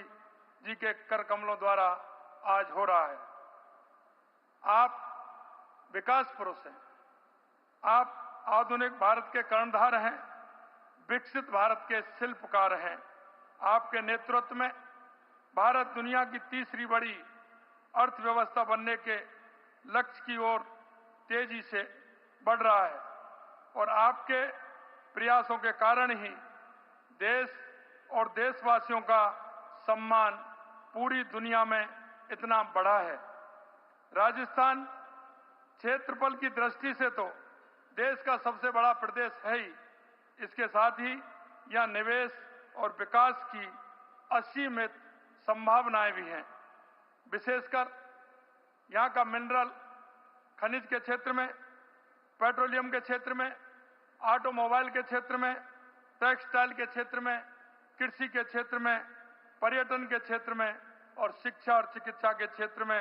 जी के कर कमलों द्वारा आज हो रहा है। आप विकास पुरुष हैं, आप आधुनिक भारत के कर्णधार हैं, विकसित भारत के शिल्पकार हैं। आपके नेतृत्व में भारत दुनिया की तीसरी बड़ी अर्थव्यवस्था बनने के लक्ष्य की ओर तेजी से बढ़ रहा है और आपके प्रयासों के कारण ही देश और देशवासियों का सम्मान पूरी दुनिया में इतना बढ़ा है। राजस्थान क्षेत्रफल की दृष्टि से तो देश का सबसे बड़ा प्रदेश है ही, इसके साथ ही यह निवेश और विकास की असीमित संभावनाएं भी हैं। विशेषकर यहाँ का मिनरल खनिज के क्षेत्र में, पेट्रोलियम के क्षेत्र में, ऑटोमोबाइल के क्षेत्र में, टेक्सटाइल के क्षेत्र में, कृषि के क्षेत्र में, पर्यटन के क्षेत्र में और शिक्षा और चिकित्सा के क्षेत्र में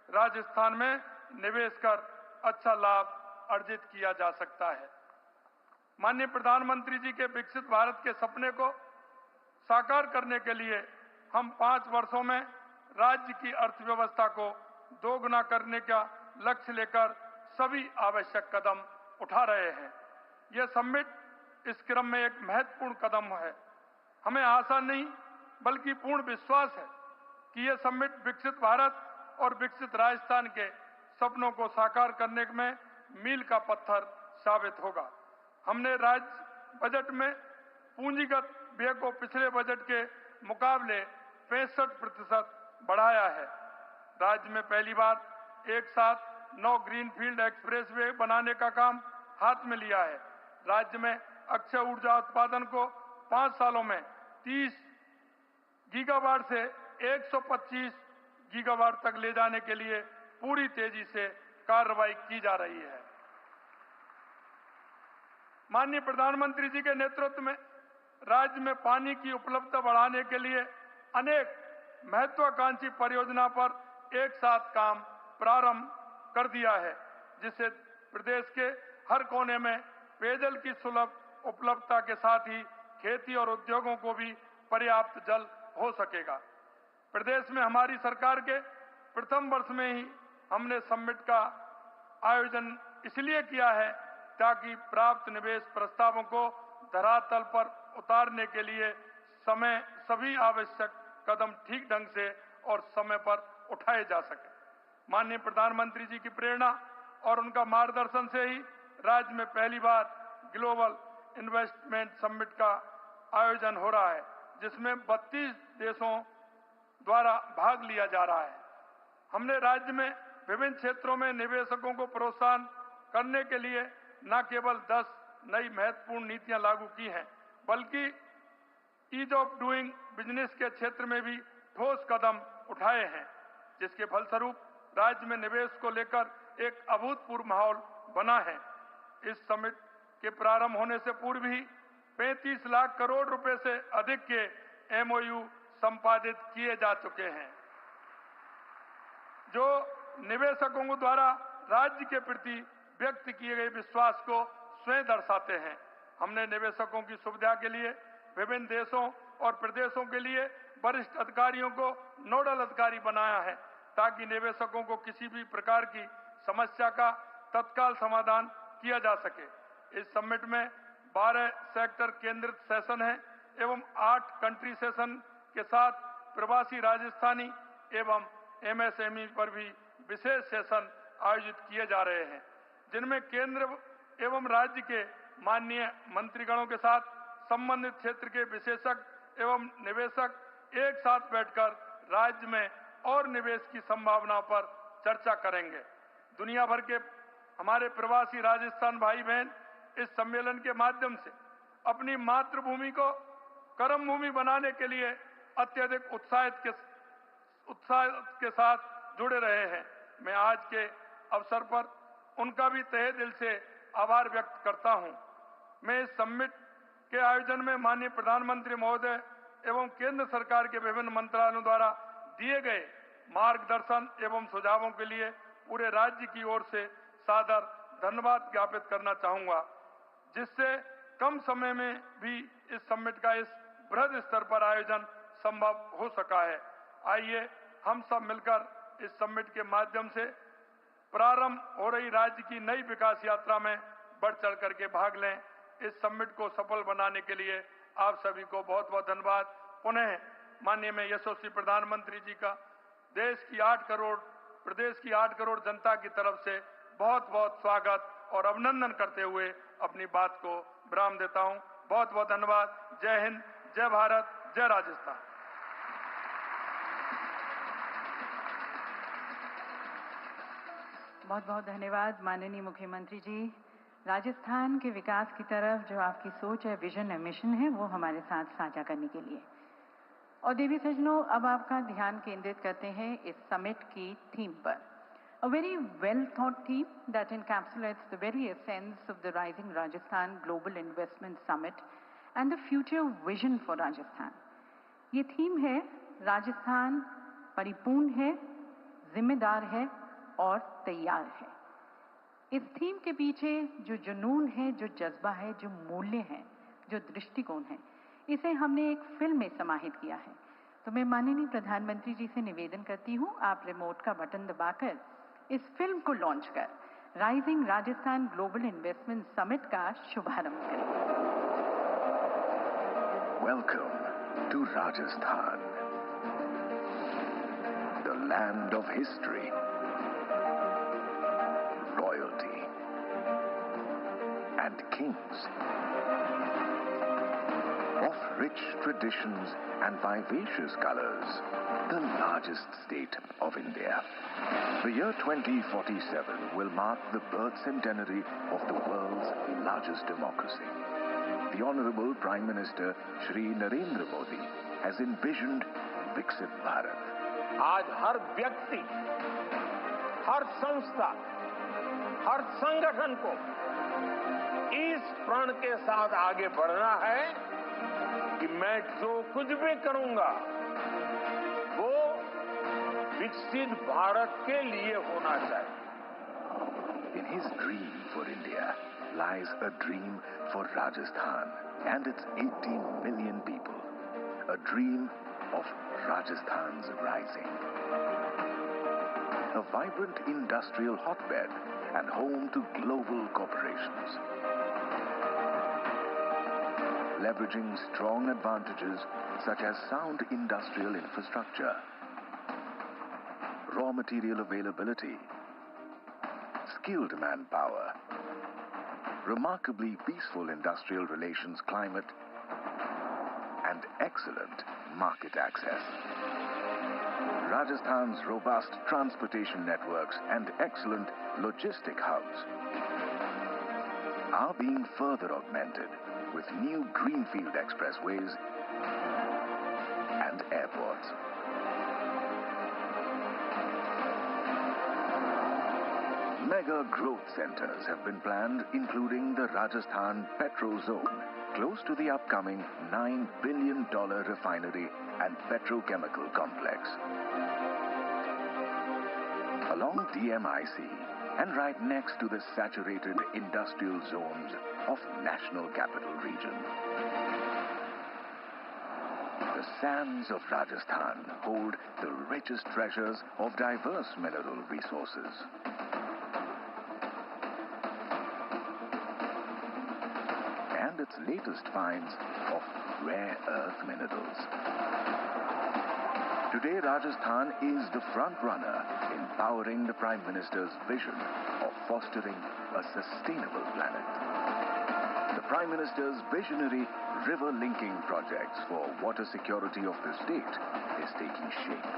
राजस्थान में निवेश कर अच्छा लाभ अर्जित किया जा सकता है। माननीय प्रधानमंत्री जी के विकसित भारत के सपने को साकार करने के लिए हम 5 वर्षों में राज्य की अर्थव्यवस्था को दोगुना करने का लक्ष्य लेकर सभी आवश्यक कदम उठा रहे हैं। यह समिट इस क्रम में एक महत्वपूर्ण कदम है। हमें आशा नहीं बल्कि पूर्ण विश्वास है कि यह समिट विकसित भारत और विकसित राजस्थान के सपनों को साकार करने में मील का पत्थर साबित होगा। हमने राज्य बजट में पूंजीगत व्यय को पिछले बजट के मुकाबले 65% बढ़ाया है। राज्य में पहली बार एक साथ 9 ग्रीनफील्ड एक्सप्रेस वे बनाने का काम हाथ में लिया है। राज्य में अक्षय ऊर्जा उत्पादन को 5 सालों में 30 गीगावाट से 125 गीगावाट तक ले जाने के लिए पूरी तेजी से कार्रवाई की जा रही है। माननीय प्रधानमंत्री जी के नेतृत्व में राज्य में पानी की उपलब्धता बढ़ाने के लिए अनेक महत्वाकांक्षी परियोजना पर एक साथ काम प्रारंभ कर दिया है, जिससे प्रदेश के हर कोने में पेयजल की सुलभ उपलब्धता के साथ ही खेती और उद्योगों को भी पर्याप्त जल हो सकेगा। प्रदेश में हमारी सरकार के प्रथम वर्ष में ही हमने समिट का आयोजन इसलिए किया है ताकि प्राप्त निवेश प्रस्तावों को धरातल पर उतारने के लिए सभी आवश्यक कदम ठीक ढंग से और समय पर उठाए जा सके। माननीय प्रधानमंत्री जी की प्रेरणा और उनका मार्गदर्शन से ही राज्य में पहली बार ग्लोबल इन्वेस्टमेंट समिट का आयोजन हो रहा है, जिसमें 32 देशों द्वारा भाग लिया जा रहा है। हमने राज्य में विभिन्न क्षेत्रों में निवेशकों को प्रोत्साहन करने के लिए न केवल 10 नई महत्वपूर्ण नीतियां लागू की हैं, बल्कि ईज ऑफ डूइंग बिजनेस के क्षेत्र में भी ठोस कदम उठाए हैं, जिसके फलस्वरूप राज्य में निवेश को लेकर एक अभूतपूर्व माहौल बना है। इस समिट के प्रारंभ होने से पूर्व ही 35 लाख करोड़ रुपए से अधिक के एमओयू संपादित किए जा चुके हैं, जो निवेशकों द्वारा राज्य के प्रति व्यक्त किए गए विश्वास को स्वयं दर्शाते हैं। हमने निवेशकों की सुविधा के लिए विभिन्न देशों और प्रदेशों के लिए वरिष्ठ अधिकारियों को नोडल अधिकारी बनाया है, ताकि निवेशकों को किसी भी प्रकार की समस्या का तत्काल समाधान किया जा सके। इस समिट में 12 सेक्टर केंद्रित सेशन है एवं 8 कंट्री सेशन के साथ प्रवासी राजस्थानी एवं एमएसएमई पर भी विशेष सेशन आयोजित किए जा रहे हैं, जिनमें केंद्र एवं राज्य के माननीय मंत्रीगणों के साथ संबंधित क्षेत्र के विशेषज्ञ एवं निवेशक एक साथ बैठकर राज्य में और निवेश की संभावनाओं पर चर्चा करेंगे। दुनिया भर के हमारे प्रवासी राजस्थान भाई बहन इस सम्मेलन के माध्यम से अपनी मातृभूमि को कर्म भूमि बनाने के लिए अत्यधिक उत्साह के साथ जुड़े रहे हैं। मैं आज के अवसर पर उनका भी तहे दिल से आभार व्यक्त करता हूं। मैं इस समिट के आयोजन में माननीय प्रधानमंत्री महोदय एवं केंद्र सरकार के विभिन्न मंत्रालयों द्वारा दिए गए मार्गदर्शन एवं सुझावों के लिए पूरे राज्य की ओर से सादर धन्यवाद ज्ञापित करना चाहूंगा, जिससे कम समय में भी इस समिट का इस बृहद स्तर पर आयोजन संभव हो सका है। आइए हम सब मिलकर इस समिट के माध्यम से प्रारंभ हो रही राज्य की नई विकास यात्रा में बढ़ चढ़ करके भाग लें। इस समिट को सफल बनाने के लिए आप सभी को बहुत बहुत धन्यवाद। पुनः माननीय यशस्वी प्रधानमंत्री जी का प्रदेश की 8 करोड़ जनता की तरफ से बहुत बहुत स्वागत और अभिनंदन करते हुए अपनी बात को विराम देता हूं। बहुत बहुत धन्यवाद। जय हिंद, जय भारत, जय राजस्थान। बहुत बहुत धन्यवाद माननीय मुख्यमंत्री जी। राजस्थान के विकास की तरफ जो आपकी सोच है, विजन है, मिशन है, वो हमारे साथ साझा करने के लिए। और देवी सज्जनों, अब आपका ध्यान केंद्रित करते हैं इस समिट की थीम पर। A very well thought theme that encapsulates the very essence of the Rising Rajasthan Global Investment Summit and the future vision for Rajasthan. ये थीम है राजस्थान परिपूर्ण है, जिम्मेदार है और तैयार है। इस थीम के पीछे जो जुनून है, जो जज्बा है, जो मूल्य है, जो दृष्टिकोण है, इसे हमने एक फिल्म में समाहित किया है। तो मैं माननीय प्रधानमंत्री जी से निवेदन करती हूं, आप रिमोट का बटन दबाकर इस फिल्म को लॉन्च कर rising Rajasthan global investment summit का शुभारंभ करें। Welcome to Rajasthan, the land of history, royalty and kings, of rich traditions and vivacious colors, the largest state of India. The year 2047 will mark the birth centenary of the world's largest democracy. The Honorable Prime Minister Shri Narendra Modi has envisioned Viksit Bharat. आज हर व्यक्ति, हर संस्था, हर संगठन को इस प्रण के साथ आगे बढ़ना है कि मैं जो कुछ भी करूंगा वो विकसित भारत के लिए होना चाहिए। In his dream for India lies a dream for Rajasthan and its 18 million people. A dream of Rajasthan's rising. A vibrant industrial hotbed and home to global corporations. Leveraging strong advantages such as sound industrial infrastructure, raw material availability, skilled manpower, remarkably peaceful industrial relations climate, and excellent market access. Rajasthan's robust transportation networks and excellent logistic hubs are being further augmented with new greenfield expressways and airports. Mega growth centers have been planned, including the Rajasthan Petro Zone, close to the upcoming $9 billion refinery and petrochemical complex. Along DMIC and right next to the saturated industrial zones of National Capital Region. The sands of Rajasthan hold the richest treasures of diverse mineral resources. And its latest finds of rare earth minerals. Today, Rajasthan is the front runner in powering the Prime Minister's vision of fostering a sustainable planet. The Prime Minister's visionary river linking projects for water security of the state is taking shape.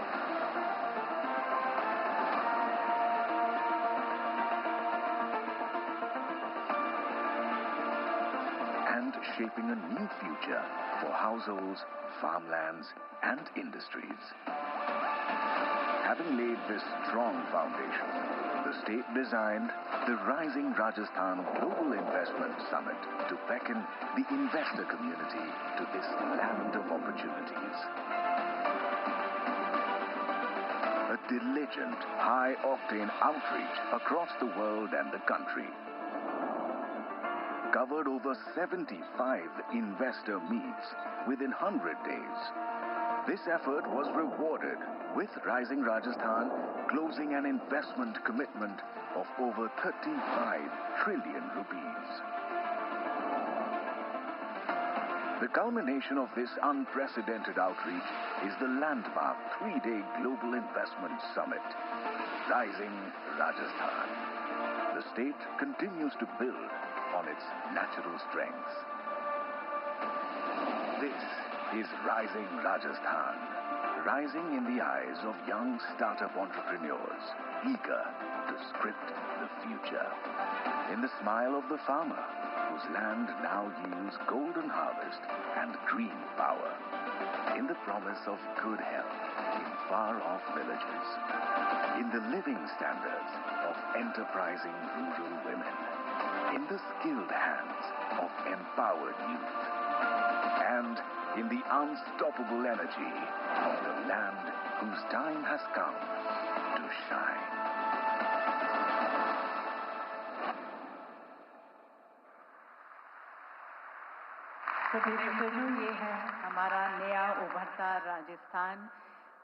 And shaping a new future for households, farmlands, and industries. Having laid this strong foundation, The state designed the Rising Rajasthan Global Investment Summit to beckon the investor community to this land of opportunities. A diligent, high-octane outreach across the world and the country. Covered over 75 investor meets within 100 days. This effort was rewarded with Rising Rajasthan closing an investment commitment of over 35 trillion rupees. The culmination of this unprecedented outreach is the landmark 3-day Global Investment Summit, Rising Rajasthan. The state continues to build on its natural strengths. This is Rising Rajasthan, rising in the eyes of young startup entrepreneurs, eager to script the future. In the smile of the farmer, whose land now yields golden harvest and green power. In the promise of good health in far-off villages. In the living standards of enterprising rural women. In the skilled hands of empowered youth. And in the unstoppable energy of the land whose time has come to shine. तो ये है हमारा नया उभरता राजस्थान,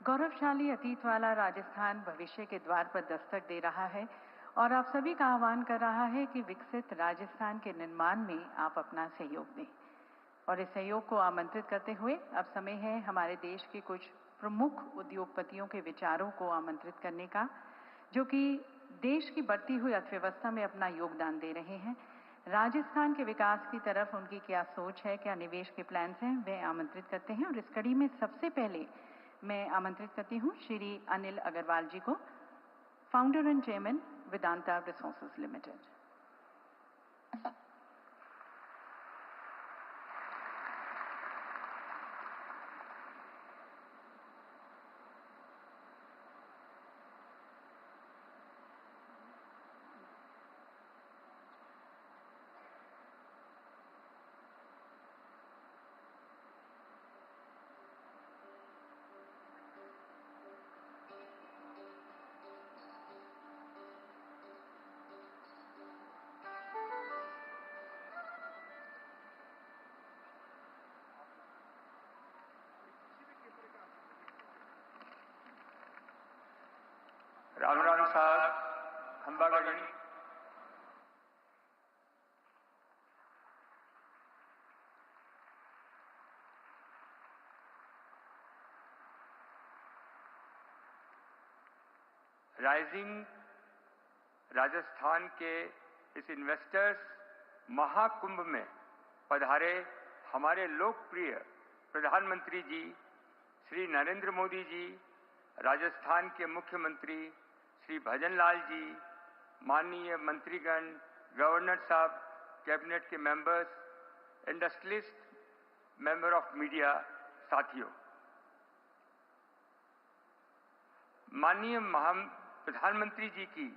गौरवशाली अतीत वाला राजस्थान भविष्य के द्वार पर दस्तक दे रहा है और आप सभी का आह्वान कर रहा है कि विकसित राजस्थान के निर्माण में आप अपना सहयोग दें। और इस सहयोग को आमंत्रित करते हुए अब समय है हमारे देश के कुछ प्रमुख उद्योगपतियों के विचारों को आमंत्रित करने का, जो कि देश की बढ़ती हुई अर्थव्यवस्था में अपना योगदान दे रहे हैं। राजस्थान के विकास की तरफ उनकी क्या सोच है, क्या निवेश के प्लान्स हैं, वे आमंत्रित करते हैं। और इस कड़ी में सबसे पहले मैं आमंत्रित करती हूँ श्री अनिल अग्रवाल जी को, founder and chairman Vedanta resources limited. Ram Ram साहब, खंबागढ़। राइजिंग राजस्थान के इस इन्वेस्टर्स महाकुंभ में पधारे हमारे लोकप्रिय प्रधानमंत्री जी श्री नरेंद्र मोदी जी, राजस्थान के मुख्यमंत्री श्री भजनलाल जी, माननीय मंत्रीगण, गवर्नर साहब, कैबिनेट के members, industrialist, member of media साथियों, माननीय प्रधानमंत्री जी की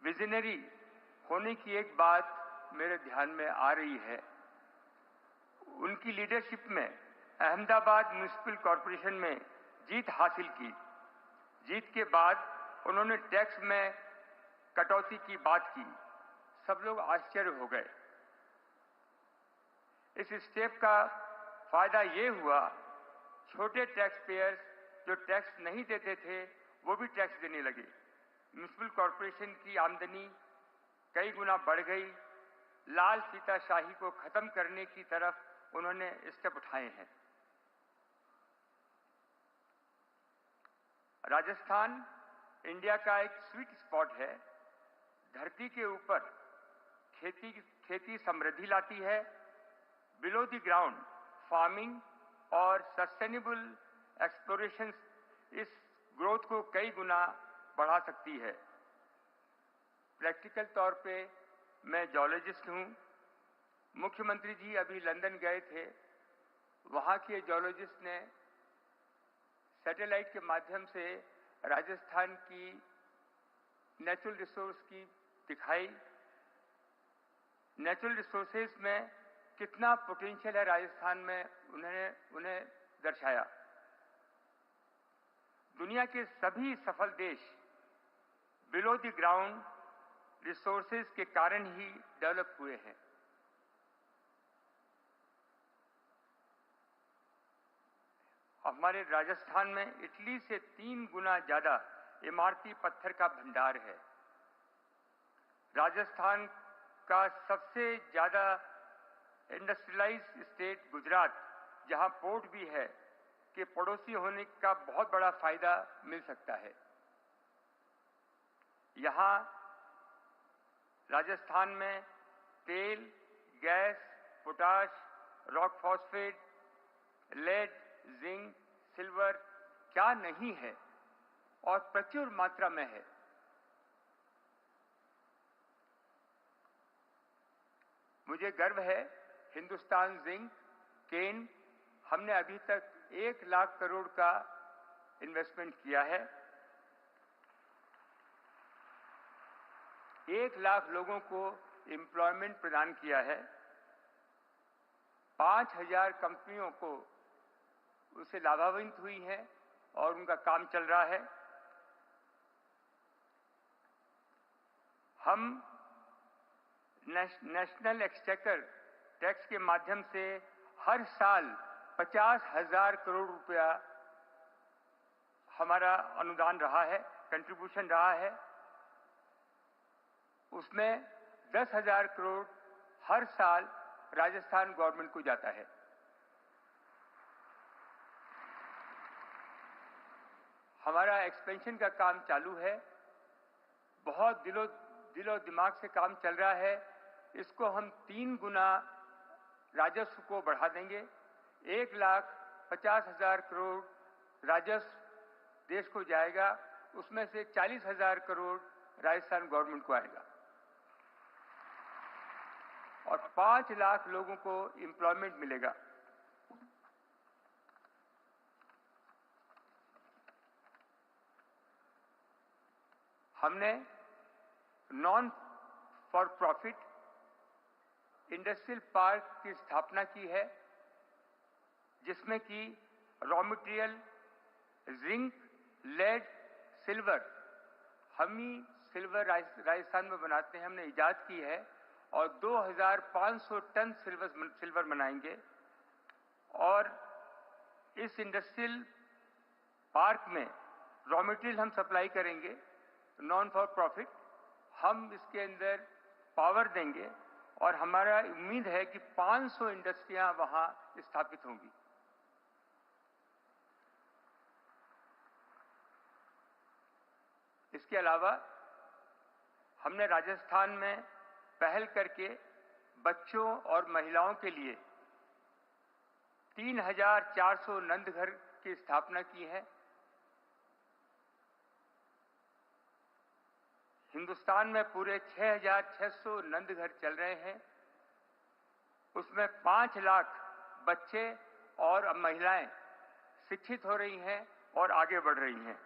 विजनरी होने की एक बात मेरे ध्यान में आ रही है। उनकी लीडरशिप में अहमदाबाद म्युनिसिपल कॉरपोरेशन में जीत हासिल की। जीत के बाद उन्होंने टैक्स में कटौती की बात की। सब लोग आश्चर्य हो गए। इस स्टेप का फायदा ये हुआ, छोटे टैक्स पेयर्स जो टैक्स नहीं देते थे वो भी टैक्स देने लगे। म्युनिसिपल कॉरपोरेशन की आमदनी कई गुना बढ़ गई। लाल फीताशाही को खत्म करने की तरफ उन्होंने स्टेप उठाए हैं। राजस्थान इंडिया का एक स्वीट स्पॉट है। धरती के ऊपर खेती समृद्धि लाती है। बिलो द ग्राउंड फार्मिंग और सस्टेनेबल एक्सप्लोरेशन इस ग्रोथ को कई गुना बढ़ा सकती है। प्रैक्टिकल तौर पे मैं जियोलॉजिस्ट हूँ। मुख्यमंत्री जी अभी लंदन गए थे। वहाँ के जियोलॉजिस्ट ने सैटेलाइट के माध्यम से राजस्थान की नेचुरल रिसोर्स की दिखाई, नेचुरल रिसोर्सेज में कितना पोटेंशियल है राजस्थान में उन्हें दर्शाया। दुनिया के सभी सफल देश बिलो द ग्राउंड रिसोर्सेज के कारण ही डेवलप हुए हैं। हमारे राजस्थान में इटली से 3 गुना ज्यादा इमारती पत्थर का भंडार है। राजस्थान का सबसे ज्यादा इंडस्ट्रियलाइज्ड स्टेट गुजरात, जहां पोर्ट भी है, के पड़ोसी होने का बहुत बड़ा फायदा मिल सकता है। यहां राजस्थान में तेल, gas, potash, rock phosphate, lead, zinc, silver क्या नहीं है और प्रचुर मात्रा में है। मुझे गर्व है हिंदुस्तान जिंक, केन, हमने अभी तक 1 लाख करोड़ का इन्वेस्टमेंट किया है। 1 लाख लोगों को एम्प्लॉयमेंट प्रदान किया है। 5000 कंपनियों को उससे लाभान्वित हुई है और उनका काम चल रहा है। हम नेशनल एक्सचेकर टैक्स के माध्यम से हर साल 50,000 करोड़ रुपया हमारा अनुदान रहा है, कंट्रीब्यूशन रहा है। उसमें 10,000 करोड़ हर साल राजस्थान गवर्नमेंट को जाता है। हमारा एक्सपेंशन का काम चालू है, बहुत दिलो दिमाग से काम चल रहा है। इसको हम 3 गुना राजस्व को बढ़ा देंगे। 1,50,000 करोड़ राजस्व देश को जाएगा, उसमें से 40,000 करोड़ राजस्थान गवर्नमेंट को आएगा और 5 लाख लोगों को एम्प्लॉयमेंट मिलेगा। हमने non for profit industrial park की स्थापना की है, जिसमें कि raw material zinc, lead, silver, हम ही सिल्वर राजस्थान में बनाते हैं, हमने इजाद की है और 2500 टन सिल्वर बनाएंगे। और इस इंडस्ट्रियल पार्क में रॉ मटेरियल हम सप्लाई करेंगे नॉन फॉर प्रॉफिट। हम इसके अंदर पावर देंगे और हमारा उम्मीद है कि 500 इंडस्ट्रियां वहां स्थापित होंगी। इसके अलावा हमने राजस्थान में पहल करके बच्चों और महिलाओं के लिए 3,400 नंदघर की स्थापना की है। हिंदुस्तान में पूरे 6,600 नंदघर चल रहे हैं। उसमें 5 लाख बच्चे और महिलाएं शिक्षित हो रही हैं और आगे बढ़ रही हैं।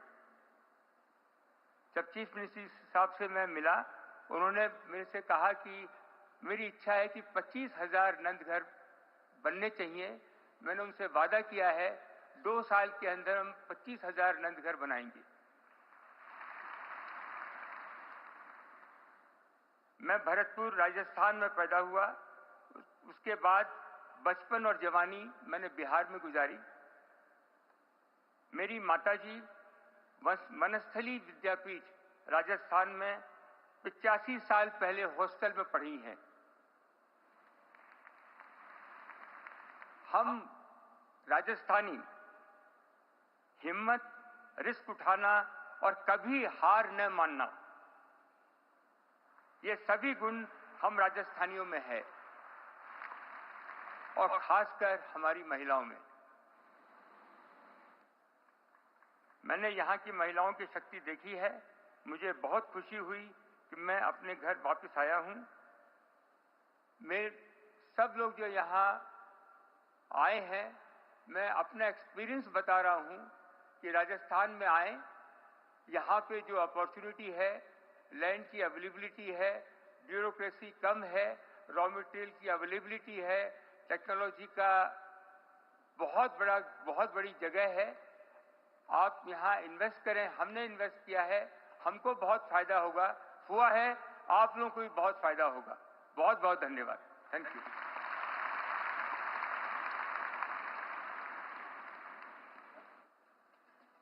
जब चीफ मिनिस्टर साहब से मैं मिला, उन्होंने मेरे से कहा कि मेरी इच्छा है कि 25,000 नंदघर बनने चाहिए। मैंने उनसे वादा किया है 2 साल के अंदर हम 25,000 नंदघर बनाएंगे। मैं भरतपुर राजस्थान में पैदा हुआ, उसके बाद बचपन और जवानी मैंने बिहार में गुजारी। मेरी माताजी वनस्थली विद्यापीठ राजस्थान में 85 साल पहले हॉस्टल में पढ़ी हैं। हम राजस्थानी हिम्मत, रिस्क उठाना और कभी हार न मानना, ये सभी गुण हम राजस्थानियों में है और खासकर हमारी महिलाओं में। मैंने यहाँ की महिलाओं की शक्ति देखी है। मुझे बहुत खुशी हुई कि मैं अपने घर वापस आया हूँ। मेरे सब लोग जो यहाँ आए हैं, मैं अपना एक्सपीरियंस बता रहा हूँ कि राजस्थान में आए, यहाँ पे जो अपॉर्चुनिटी है लैंड की अवेलेबिलिटी है, ब्यूरोक्रेसी कम है, रॉ मटेरियल की अवेलेबिलिटी है, टेक्नोलॉजी का बहुत बड़ी जगह है। आप यहाँ इन्वेस्ट करें, हमने इन्वेस्ट किया है, हमको बहुत फायदा हुआ है, आप लोगों को भी बहुत फायदा होगा। बहुत बहुत धन्यवाद। Thank you.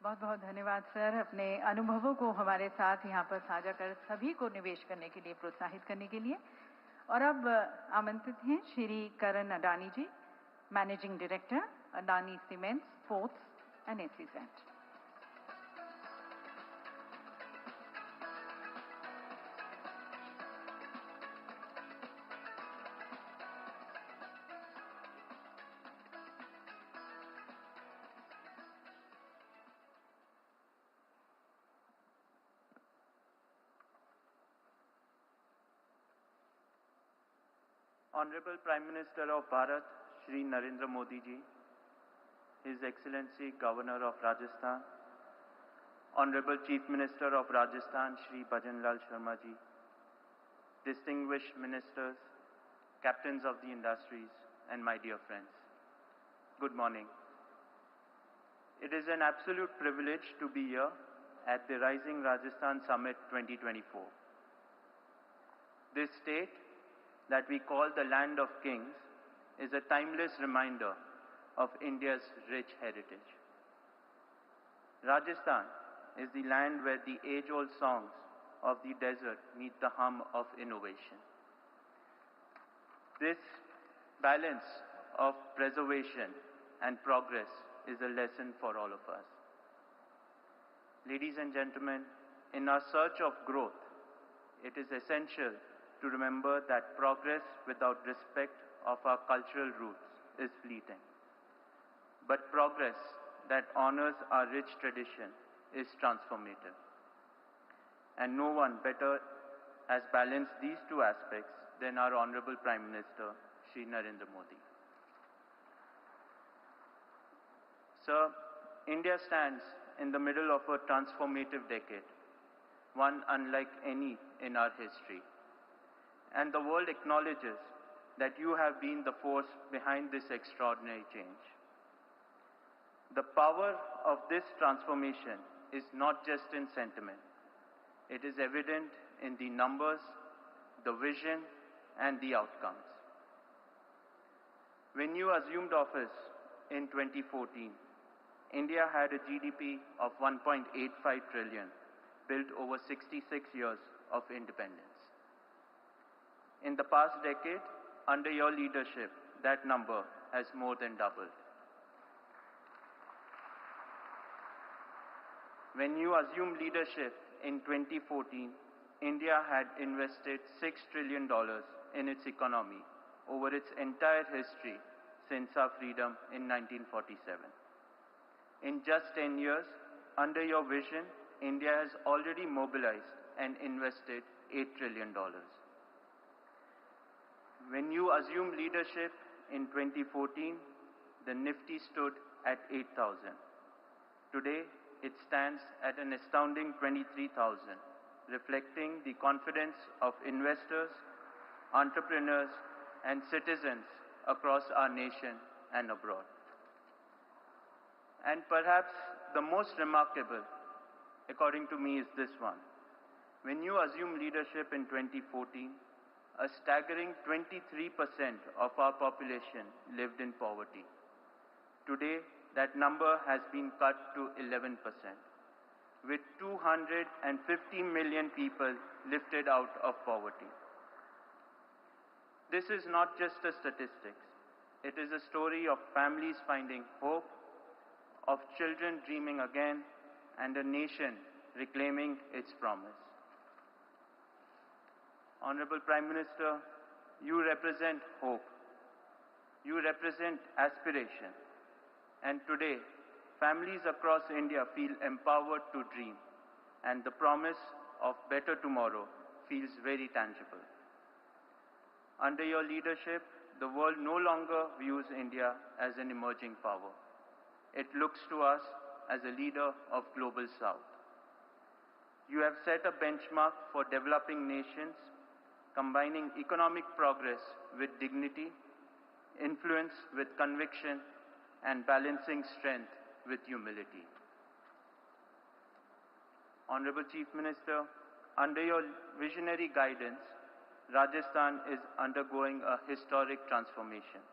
बहुत बहुत धन्यवाद सर, अपने अनुभवों को हमारे साथ यहाँ पर साझा कर सभी को निवेश करने के लिए प्रोत्साहित करने के लिए। और अब आमंत्रित हैं Shri Karan Adani ji, managing director, Adani cements, ports and SEZ। Honorable Prime Minister of Bharat, Shri Narendra Modi ji, His Excellency Governor of Rajasthan, Honorable Chief Minister of Rajasthan, Shri Bhajan Lal Sharma ji, distinguished ministers, captains of the industries, and my dear friends, good morning. It is an absolute privilege to be here at the Rising Rajasthan Summit 2024. This state that we call the Land of Kings is a timeless reminder of India's rich heritage. Rajasthan is the land where the age-old songs of the desert meet the hum of innovation. This balance of preservation and progress is a lesson for all of us. Ladies and gentlemen, in our search of growth, it is essential to remember that progress without respect of our cultural roots is fleeting. But progress that honors our rich tradition is transformative. And no one better has balanced these two aspects than our Honorable Prime Minister, Shri Narendra Modi. Sir, India stands in the middle of a transformative decade, one unlike any in our history. And the world acknowledges that you have been the force behind this extraordinary change. The power of this transformation is not just in sentiment. It is evident in the numbers, the vision, and the outcomes. When you assumed office in 2014, India had a GDP of 1.85 trillion, built over 66 years of independence. In the past decade, under your leadership, that number has more than doubled. When you assumed leadership in 2014, India had invested $6 trillion in its economy over its entire history since our freedom in 1947. In just 10 years, under your vision, India has already mobilized and invested $8 trillion. When you assumed leadership in 2014, the Nifty stood at 8,000. Today, it stands at an astounding 23,000, reflecting the confidence of investors, entrepreneurs, and citizens across our nation and abroad. And perhaps the most remarkable, according to me, is this one. When you assumed leadership in 2014, a staggering 23% of our population lived in poverty. Today, that number has been cut to 11%, with 250 million people lifted out of poverty. This is not just a statistics. It is a story of families finding hope, of children dreaming again, and a nation reclaiming its promise. Honorable Prime Minister, you represent hope. You represent aspiration. And today, families across India feel empowered to dream, and the promise of better tomorrow feels very tangible. Under your leadership, the world no longer views India as an emerging power. It looks to us as a leader of Global South. You have set a benchmark for developing nations, combining economic progress with dignity, influence with conviction, and balancing strength with humility. Honorable Chief Minister, under your visionary guidance, Rajasthan is undergoing a historic transformation.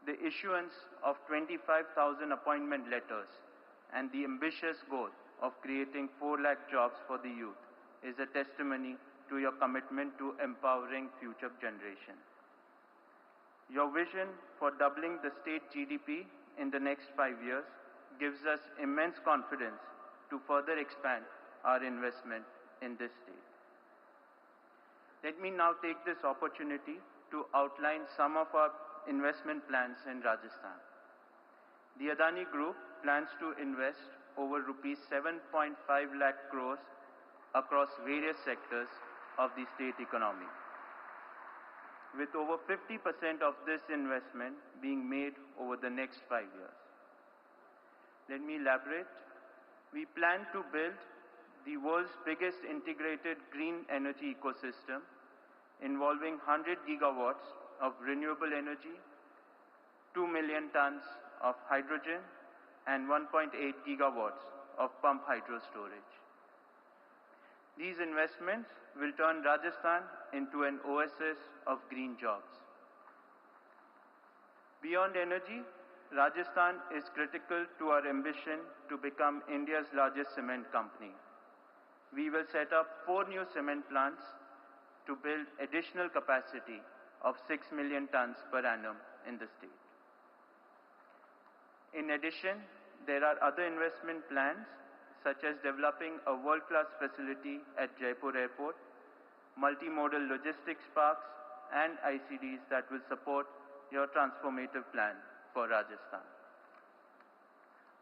The issuance of 25,000 appointment letters and the ambitious goal of creating 4 lakh jobs for the youth is a testimony to your commitment to empowering future generations. Your vision for doubling the state GDP in the next 5 years gives us immense confidence to further expand our investment in this state. Let me now take this opportunity to outline some of our investment plans in Rajasthan. The Adani Group plans to invest over rupees 7.5 lakh crores across various sectors of the state economy, with over 50% of this investment being made over the next 5 years. Let me elaborate. We plan to build the world's biggest integrated green energy ecosystem involving 100 gigawatts of renewable energy, 2 million tons of hydrogen, and 1.8 gigawatts of pump hydro storage. These investments will turn Rajasthan into an oasis of green jobs. Beyond energy, Rajasthan is critical to our ambition to become India's largest cement company. We will set up 4 new cement plants to build additional capacity of 6 million tons per annum in the state. In addition, there are other investment plans such as developing a world-class facility at Jaipur Airport, multimodal logistics parks, and ICDs that will support your transformative plan for Rajasthan.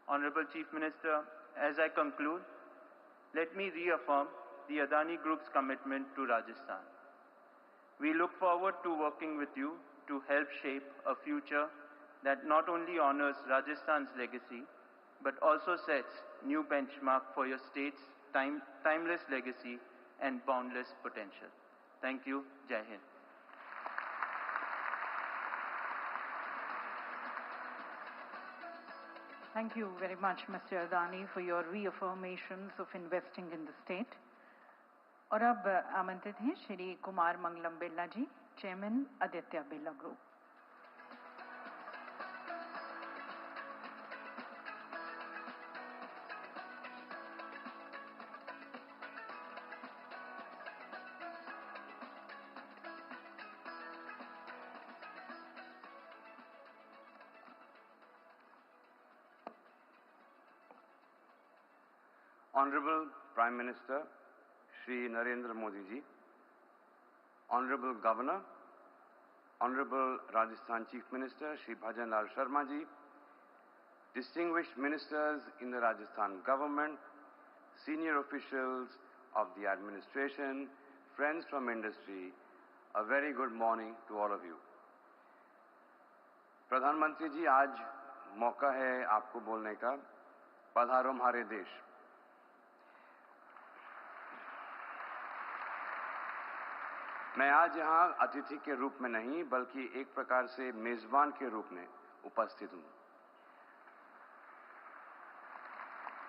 Honorable Chief Minister, as I conclude, let me reaffirm the Adani Group's commitment to Rajasthan. We look forward to working with you to help shape a future that not only honors Rajasthan's legacy, but also sets new benchmark for your state's timeless legacy and boundless potential. Thank you. Jai Hind. Thank you very much, Mr. Adani, for your reaffirmations of investing in the state. और अब आमंत्रित हैं Shri Kumar Mangalam Birla ji, chairman Aditya Birla group. Honorable Prime Minister Shri Narendra Modi ji, Honorable Governor, Honorable Rajasthan Chief Minister Shri Bhajan Lal Sharma ji, distinguished ministers in the Rajasthan government, senior officials of the administration, friends from industry, a very good morning to all of you. प्रधानमंत्री जी, आज मौका है आपको बोलने का, पधारो हमारे देश। मैं आज यहाँ अतिथि के रूप में नहीं बल्कि एक प्रकार से मेजबान के रूप में उपस्थित हूँ।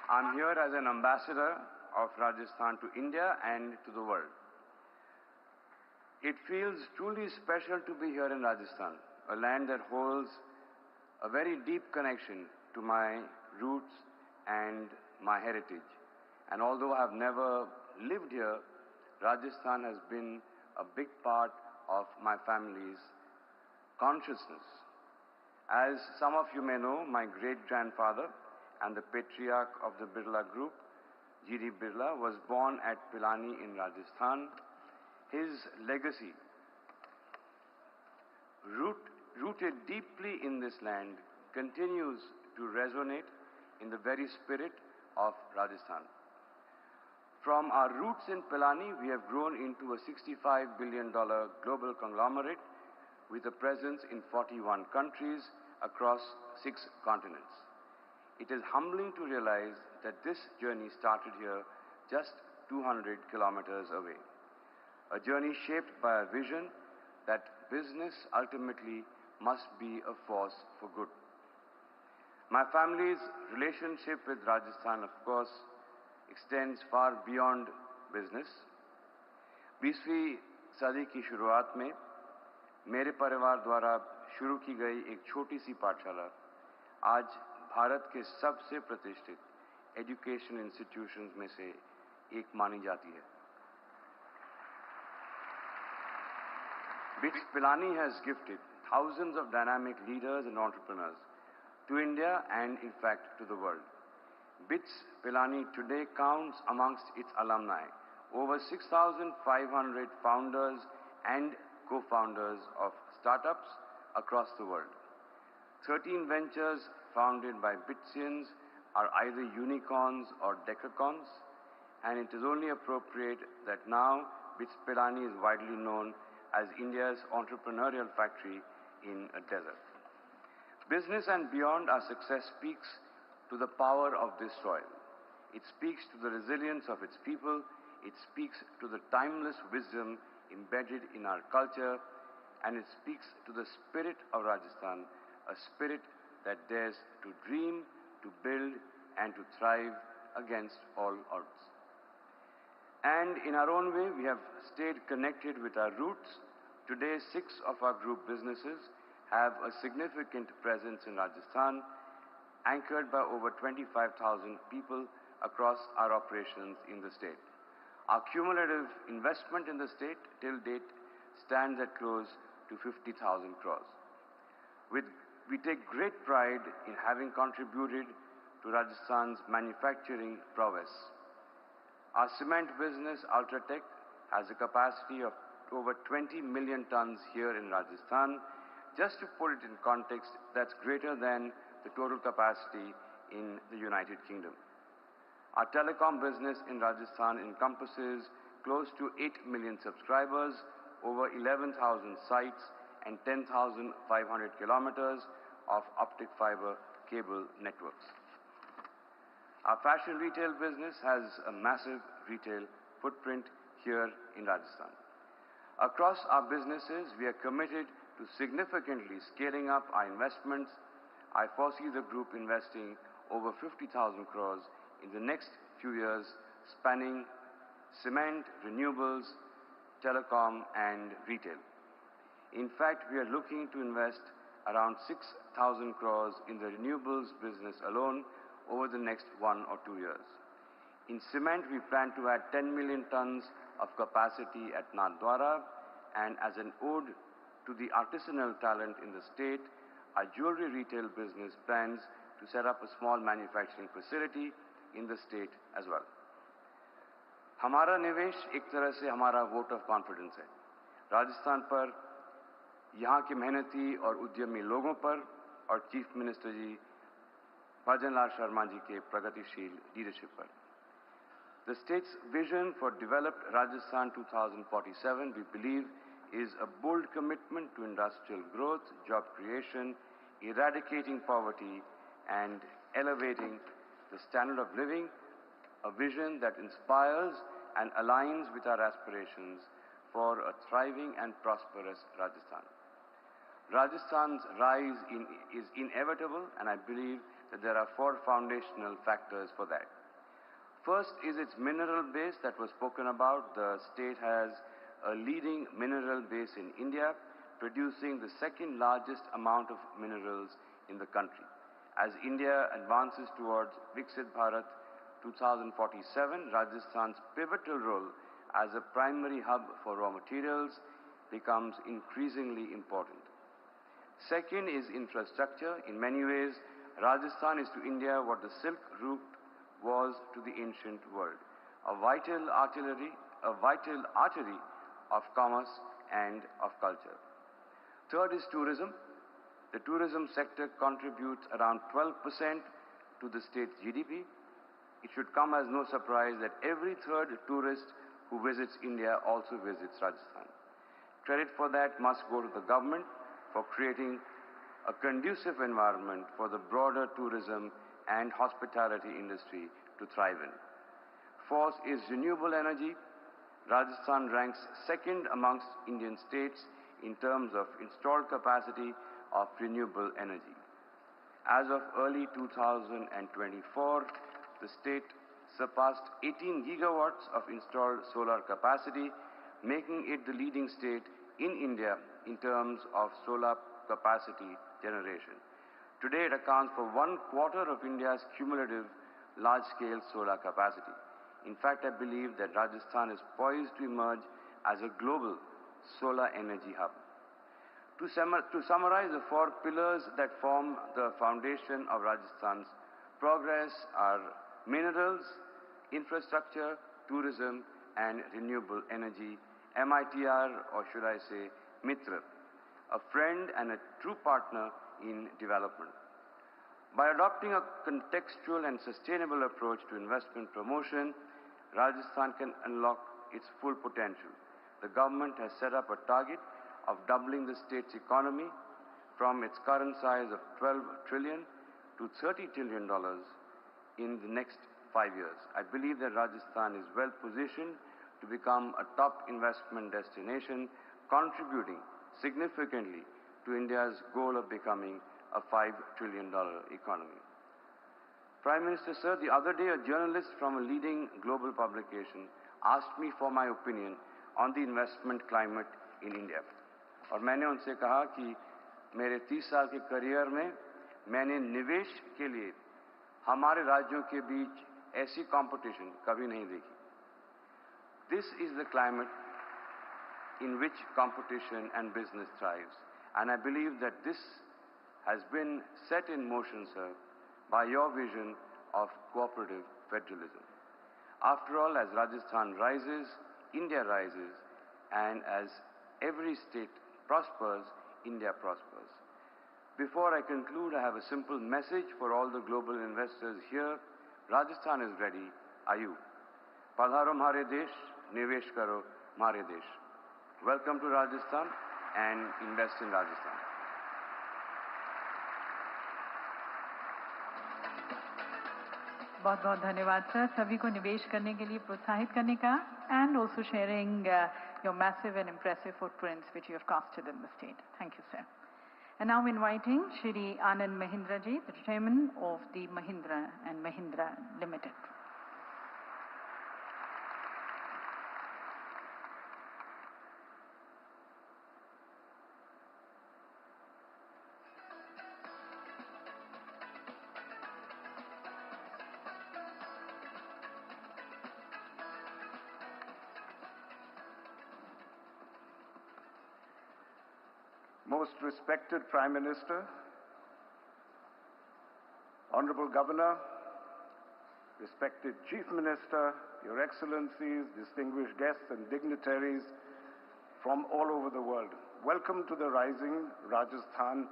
I'm here as an ambassador of Rajasthan to India and to the world. It feels truly special to be here in Rajasthan, a land that holds a very deep connection to my roots and my heritage. And although I have never lived here, Rajasthan has been a big part of my family's consciousness. As some of you may know, my great-grandfather and the patriarch of the Birla Group, G.D. Birla, was born at Pilani in Rajasthan. His legacy, rooted deeply in this land, continues to resonate in the very spirit of Rajasthan. From our roots in Pilani, we have grown into a $65 billion global conglomerate with a presence in 41 countries across 6 continents. It is humbling to realize that this journey started here just 200 kilometers away. A journey shaped by a vision that business ultimately must be a force for good. My family's relationship with Rajasthan, of course, extends far beyond business. 20वीं सदी की शुरुआत में मेरे परिवार द्वारा शुरू की गई एक छोटी सी पाठशाला आज भारत के सबसे प्रतिष्ठित एजुकेशन इंस्टीट्यूशंस में से एक मानी जाती है. BITS Pilani has gifted thousands of dynamic leaders and entrepreneurs to India and, in fact, to the world. BITS Pilani today counts amongst its alumni over 6,500 founders and co-founders of startups across the world. 13 ventures founded by BITSians are either unicorns or decacons, and it is only appropriate that now BITS Pilani is widely known as India's entrepreneurial factory in a desert. Business and beyond, our success speaks to the power of this soil. It speaks to the resilience of its people. It speaks to the timeless wisdom embedded in our culture. And it speaks to the spirit of Rajasthan, a spirit that dares to dream, to build, and to thrive against all odds. And in our own way, we have stayed connected with our roots. Today, 6 of our group businesses have a significant presence in Rajasthan, anchored by over 25,000 people across our operations in the state. Our cumulative investment in the state till date stands at close to 50,000 crores. We take great pride in having contributed to Rajasthan's manufacturing prowess. Our cement business, Ultratech, has a capacity of over 20 million tons here in Rajasthan. Just to put it in context, that's greater than the total capacity in the United Kingdom. Our telecom business in Rajasthan encompasses close to 8 million subscribers, over 11,000 sites, and 10,500 kilometers of optic fiber cable networks. Our fashion retail business has a massive retail footprint here in Rajasthan. Across our businesses, we are committed to significantly scaling up our investments. I foresee the group investing over 50,000 crores in the next few years, spanning cement, renewables, telecom, and retail. In fact, we are looking to invest around 6,000 crores in the renewables business alone over the next 1 or 2 years. In cement, we plan to add 10 million tons of capacity at Nathdwara, and as an ode to the artisanal talent in the state, our jewelry retail business plans to set up a small manufacturing facility in the state as well. हमारा निवेश एक तरह से हमारा वोट ऑफ कॉन्फिडेंस है राजस्थान पर, यहाँ के मेहनती और उद्यमी लोगों पर और चीफ मिनिस्टर जी भजन लाल शर्मा जी के प्रगतिशील लीडरशिप पर. The state's vision for developed Rajasthan 2047, we believe, is a bold commitment to industrial growth, job creation, eradicating poverty, and elevating the standard of living, a vision that inspires and aligns with our aspirations for a thriving and prosperous Rajasthan. Rajasthan's rise is inevitable, and I believe that there are 4 foundational factors for that. First is its mineral base that was spoken about. The state has a leading mineral base in India, producing the second largest amount of minerals in the country. As India advances towards Viksit Bharat 2047, Rajasthan's pivotal role as a primary hub for raw materials becomes increasingly important. Second is infrastructure. In many ways, Rajasthan is to India what the Silk Route was to the ancient world, a vital artery of commerce and of culture. Third is tourism. The tourism sector contributes around 12% to the state's GDP. It should come as no surprise that every third tourist who visits India also visits Rajasthan. Credit for that must go to the government for creating a conducive environment for the broader tourism and hospitality industry to thrive in. force is renewable energy. Rajasthan ranks second amongst Indian states in terms of installed capacity of renewable energy. As of early 2024, the state surpassed 18 gigawatts of installed solar capacity, making it the leading state in India in terms of solar capacity generation. Today, it accounts for 1/4 of India's cumulative large-scale solar capacity. In fact, I believe that Rajasthan is poised to emerge as a global solar energy hub. To summarize, the 4 pillars that form the foundation of Rajasthan's progress are minerals, infrastructure, tourism, and renewable energy, MITR, or should I say, Mitra, a friend and a true partner in development. By adopting a contextual and sustainable approach to investment promotion, Rajasthan can unlock its full potential. The government has set up a target of doubling the state's economy from its current size of $12 trillion to $30 trillion in the next 5 years. I believe that Rajasthan is well positioned to become a top investment destination, contributing significantly to India's goal of becoming a $5 trillion economy. Prime Minister, sir, the other day a journalist from a leading global publication asked me for my opinion on the investment climate in India. और मैंने उनसे कहा कि मेरे 30 साल के करियर में मैंने निवेश के लिए हमारे राज्यों के बीच ऐसी कंपटीशन कभी नहीं देखी. This is the climate in which competition and business thrives. And I believe that this has been set in motion, sir, by your vision of cooperative federalism. After all, as Rajasthan rises, India rises, and as every state prospers, India prospers. Before I conclude, I have a simple message for all the global investors here. Rajasthan is ready. Are you? Padharo Mhare Desh, Nivesh Karo Mhare Desh. Welcome to Rajasthan and invest in Rajasthan. बहुत बहुत धन्यवाद सर, सभी को निवेश करने के लिए प्रोत्साहित करने का, and also sharing your massive and impressive footprints which you have casted in the state. Thank you, sir. And now inviting Shri Anand Mahindra ji, the chairman of the Mahindra and Mahindra Limited. Most respected Prime Minister, Honorable Governor, respected Chief Minister, Your Excellencies, distinguished guests and dignitaries from all over the world. Welcome to the Rising Rajasthan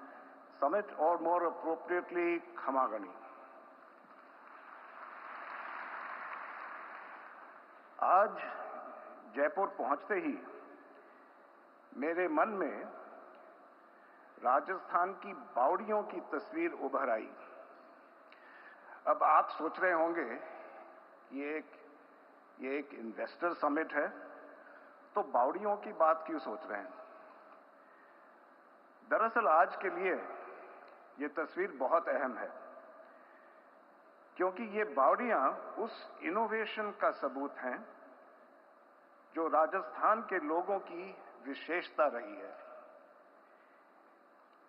Summit, or more appropriately, Khamagani. आज जयपुर पहुंचते ही मेरे मन में राजस्थान की बावड़ियों की तस्वीर उभर आई. अब आप सोच रहे होंगे ये एक इन्वेस्टर समिट है, तो बावड़ियों की बात क्यों सोच रहे हैं? दरअसल आज के लिए ये तस्वीर बहुत अहम है, क्योंकि ये बावड़ियां उस इनोवेशन का सबूत हैं जो राजस्थान के लोगों की विशेषता रही है.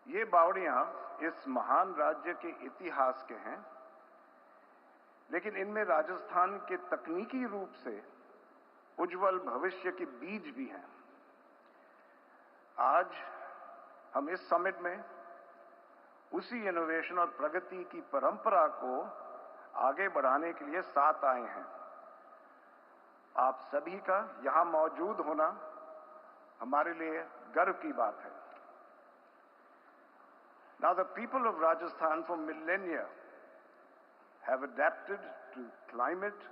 ये बावड़ियां इस महान राज्य के इतिहास के हैं, लेकिन इनमें राजस्थान के तकनीकी रूप से उज्जवल भविष्य के बीज भी हैं. आज हम इस समिट में उसी इनोवेशन और प्रगति की परंपरा को आगे बढ़ाने के लिए साथ आए हैं. आप सभी का यहां मौजूद होना हमारे लिए गर्व की बात है. Now, the people of Rajasthan for millennia have adapted to climate,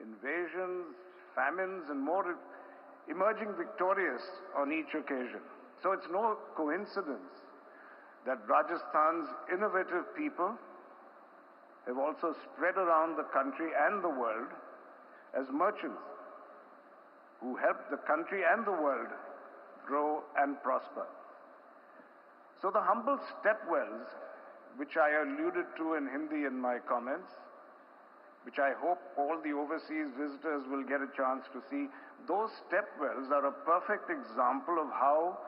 invasions, famines, and more, emerging victorious on each occasion. So it's no coincidence that Rajasthan's innovative people have also spread around the country and the world as merchants who help the country and the world grow and prosper. So the humble stepwells, which I alluded to in Hindi in my comments, which I hope all the overseas visitors will get a chance to see, those stepwells are a perfect example of how,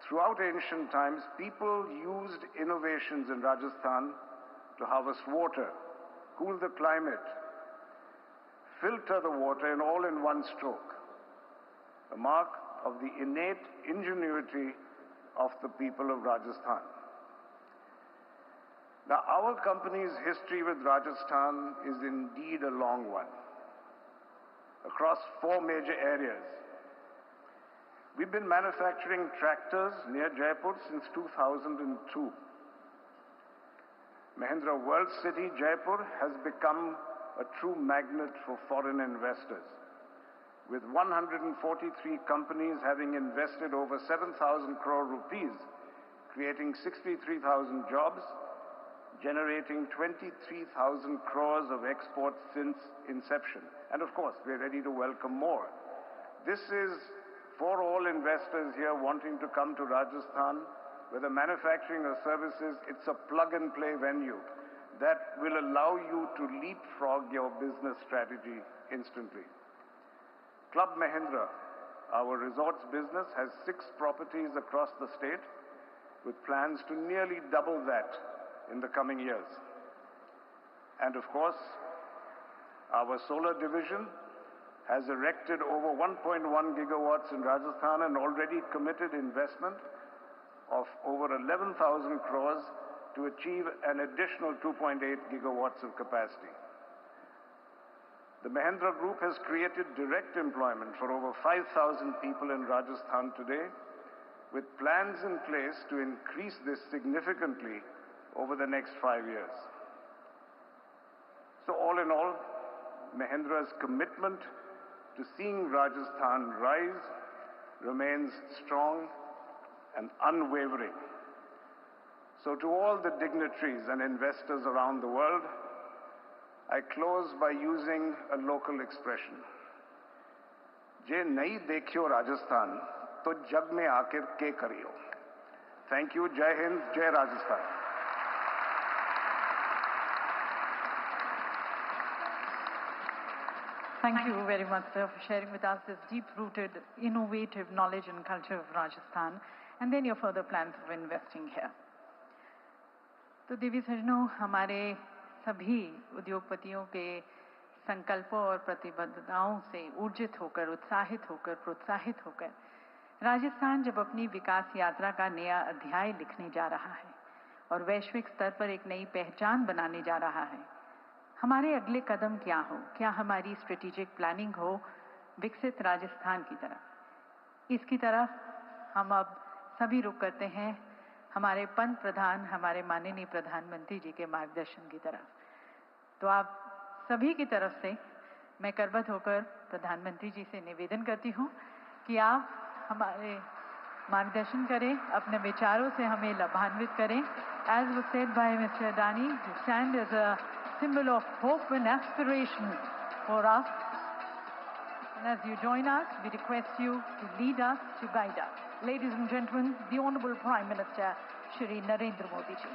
throughout ancient times, people used innovations in Rajasthan to harvest water, cool the climate, filter the water, and all in one stroke. A mark of the innate ingenuity of the people of Rajasthan. Now, our company's history with Rajasthan is indeed a long one, across 4 major areas. We've been manufacturing tractors near Jaipur since 2002. Mahindra World City, Jaipur, has become a true magnet for foreign investors, with 143 companies having invested over 7,000 crore rupees, creating 63,000 jobs, generating 23,000 crores of exports since inception. And of course, we're ready to welcome more. This is for all investors here wanting to come to Rajasthan, whether manufacturing or services. It's a plug-and-play venue that will allow you to leapfrog your business strategy instantly. Club Mahindra, our resorts business, has 6 properties across the state, with plans to nearly double that in the coming years. And of course, our solar division has erected over 1.1 gigawatts in Rajasthan and already committed investment of over 11,000 crores to achieve an additional 2.8 gigawatts of capacity. The Mahindra Group has created direct employment for over 5,000 people in Rajasthan today, with plans in place to increase this significantly over the next 5 years. So all in all, Mahindra's commitment to seeing Rajasthan rise remains strong and unwavering. So to all the dignitaries and investors around the world, I close by using a local expression. Je nahi dekhiyo Rajasthan, to jag mein aakir ke kariyo. Thank you. Jai Hind, Jai Rajasthan. Thank you very much, sir, for sharing with us this deep-rooted, innovative knowledge and culture of Rajasthan, and then your further plans of investing here. तो देवी सजनों, हमारे सभी उद्योगपतियों के संकल्पों और प्रतिबद्धताओं से ऊर्जित होकर, उत्साहित होकर, प्रोत्साहित होकर राजस्थान जब अपनी विकास यात्रा का नया अध्याय लिखने जा रहा है और वैश्विक स्तर पर एक नई पहचान बनाने जा रहा है, हमारे अगले कदम क्या हो? क्या हमारी स्ट्रेटेजिक प्लानिंग हो विकसित राजस्थान की तरफ? इसकी तरफ हम अब सभी रुख करते हैं हमारे पंत प्रधान, हमारे माननीय प्रधानमंत्री जी के मार्गदर्शन की तरफ। तो आप सभी की तरफ से मैं करबद्ध होकर प्रधानमंत्री जी से निवेदन करती हूँ कि आप हमारे मार्गदर्शन करें, अपने विचारों से हमें लाभान्वित करें। As was said by Mr. Adani, you stand as a symbol of hope and aspiration for us. And as you join us, we request you to lead us, to guide us. Ladies and gentlemen, the Honorable Prime Minister, Shri Narendra Modi ji.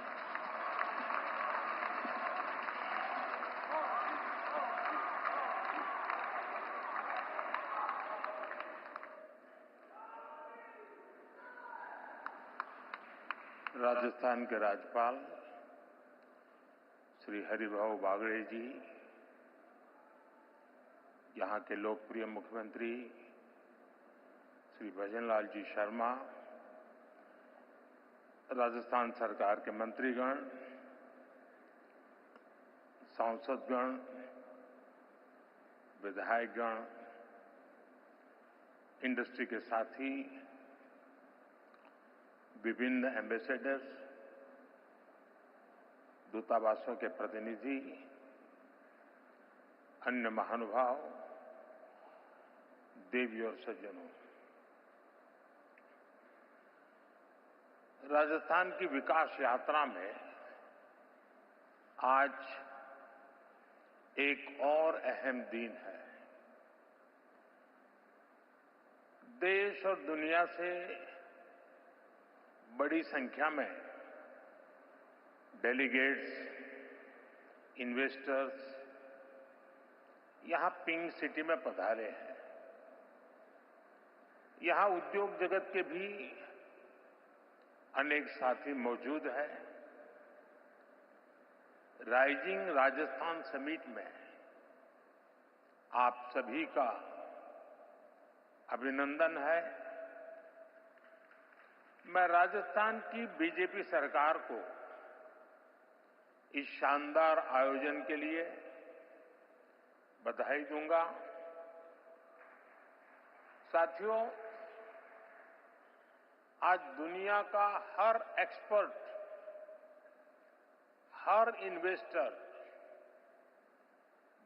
Rajasthan के राज्यपाल श्री हरिभाऊ बागड़े जी, यहाँ के लोकप्रिय मुख्यमंत्री श्री भजनलाल जी शर्मा, राजस्थान सरकार के मंत्रीगण, सांसदगण, विधायकगण, इंडस्ट्री के साथी, विभिन्न एम्बेसडर्स, दूतावासों के प्रतिनिधि, अन्य महानुभाव, देवी और सज्जनों, राजस्थान की विकास यात्रा में आज एक और अहम दिन है। देश और दुनिया से बड़ी संख्या में डेलीगेट्स, इन्वेस्टर्स यहां पिंक सिटी में पधारे हैं। यहां उद्योग जगत के भी अनेक साथी मौजूद हैं। राइजिंग राजस्थान समिट में आप सभी का अभिनंदन है। मैं राजस्थान की बीजेपी सरकार को इस शानदार आयोजन के लिए बधाई दूंगा। साथियों, आज दुनिया का हर एक्सपर्ट, हर इन्वेस्टर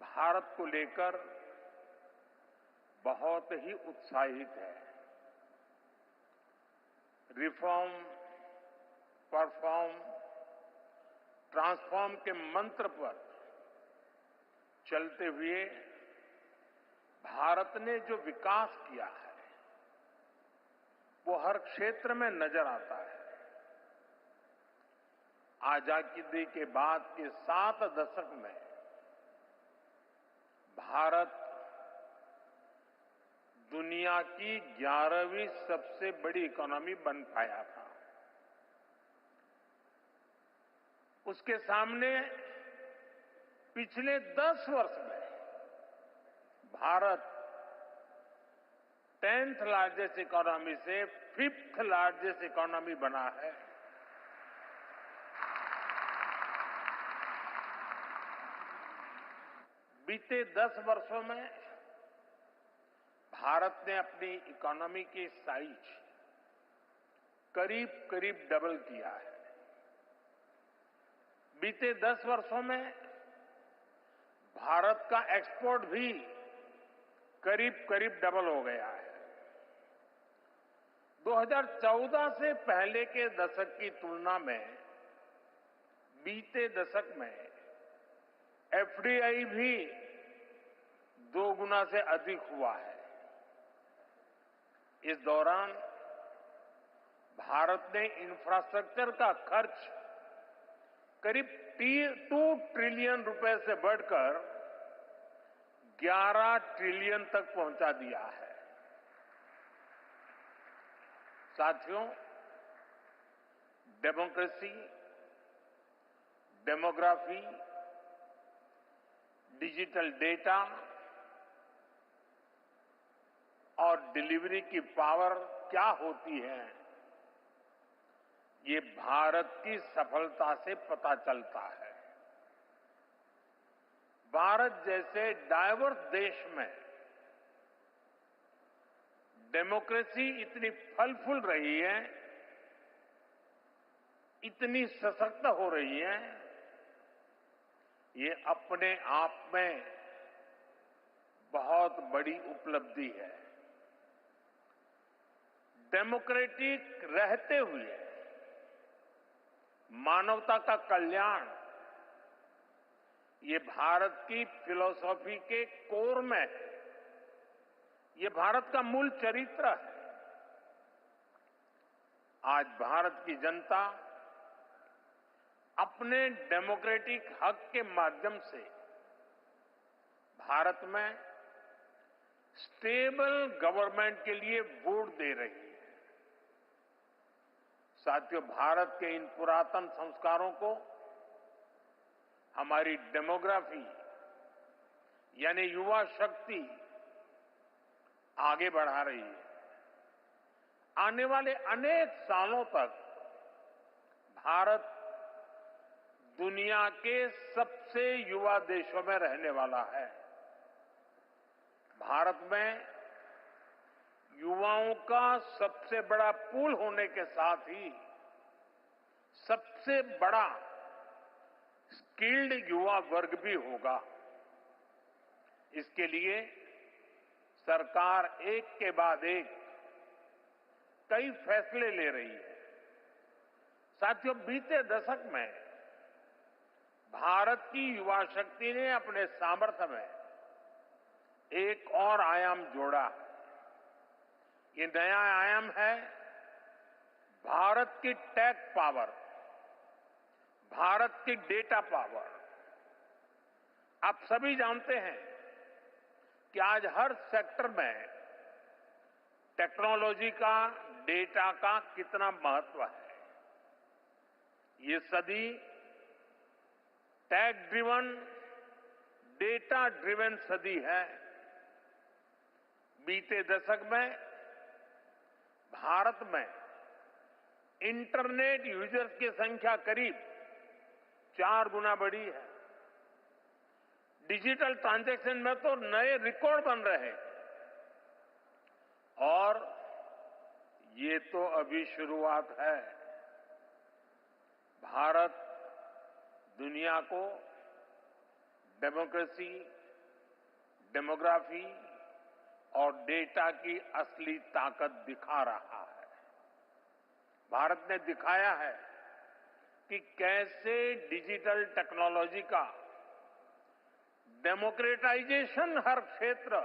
भारत को लेकर बहुत ही उत्साहित है। रिफॉर्म, परफॉर्म, ट्रांसफॉर्म के मंत्र पर चलते हुए भारत ने जो विकास किया है वो हर क्षेत्र में नजर आता है। आजादी के बाद के 7 दशक में भारत दुनिया की 11वीं सबसे बड़ी इकोनॉमी बन पाया था। उसके सामने पिछले 10 वर्ष में भारत 10th लार्जेस्ट इकोनॉमी से 5th लार्जेस्ट इकोनॉमी बना है। बीते 10 वर्षों में भारत ने अपनी इकोनॉमी की साइज करीब करीब डबल किया है। बीते 10 वर्षों में भारत का एक्सपोर्ट भी करीब करीब डबल हो गया है। 2014 से पहले के दशक की तुलना में बीते दशक में एफडीआई भी 2 गुना से अधिक हुआ है। इस दौरान भारत ने इंफ्रास्ट्रक्चर का खर्च करीब 2 ट्रिलियन रुपए से बढ़कर 11 ट्रिलियन तक पहुंचा दिया है। साथियों, डेमोक्रेसी, डेमोग्राफी, डिजिटल डेटा और डिलीवरी की पावर क्या होती है, ये भारत की सफलता से पता चलता है। भारत जैसे डाइवर्स देश में डेमोक्रेसी इतनी फल फूल रही है, इतनी सशक्त हो रही है, ये अपने आप में बहुत बड़ी उपलब्धि है। डेमोक्रेटिक रहते हुए मानवता का कल्याण, ये भारत की फिलॉसफी के कोर में है। ये भारत का मूल चरित्र है। आज भारत की जनता अपने डेमोक्रेटिक हक के माध्यम से भारत में स्टेबल गवर्नमेंट के लिए वोट दे रही है। साथियों, भारत के इन पुरातन संस्कारों को हमारी डेमोग्राफी यानी युवा शक्ति आगे बढ़ा रही है। आने वाले अनेक सालों तक भारत दुनिया के सबसे युवा देशों में रहने वाला है। भारत में युवाओं का सबसे बड़ा पूल होने के साथ ही सबसे बड़ा स्किल्ड युवा वर्ग भी होगा। इसके लिए सरकार एक के बाद एक कई फैसले ले रही है। साथियों, बीते दशक में भारत की युवा शक्ति ने अपने सामर्थ्य में एक और आयाम जोड़ा। ये नया आयाम है भारत की टेक पावर, भारत की डेटा पावर। आप सभी जानते हैं कि आज हर सेक्टर में टेक्नोलॉजी का, डेटा का कितना महत्व है। ये सदी टेक ड्रिवन, डेटा ड्रिवन सदी है। बीते दशक में भारत में इंटरनेट यूजर्स की संख्या करीब 4 गुना बढ़ी है। डिजिटल ट्रांजैक्शन में तो नए रिकॉर्ड बन रहे हैं और ये तो अभी शुरुआत है। भारत दुनिया को डेमोक्रेसी, डेमोग्राफी और डेटा की असली ताकत दिखा रहा है। भारत ने दिखाया है कि कैसे डिजिटल टेक्नोलॉजी का डेमोक्रेटाइजेशन हर क्षेत्र,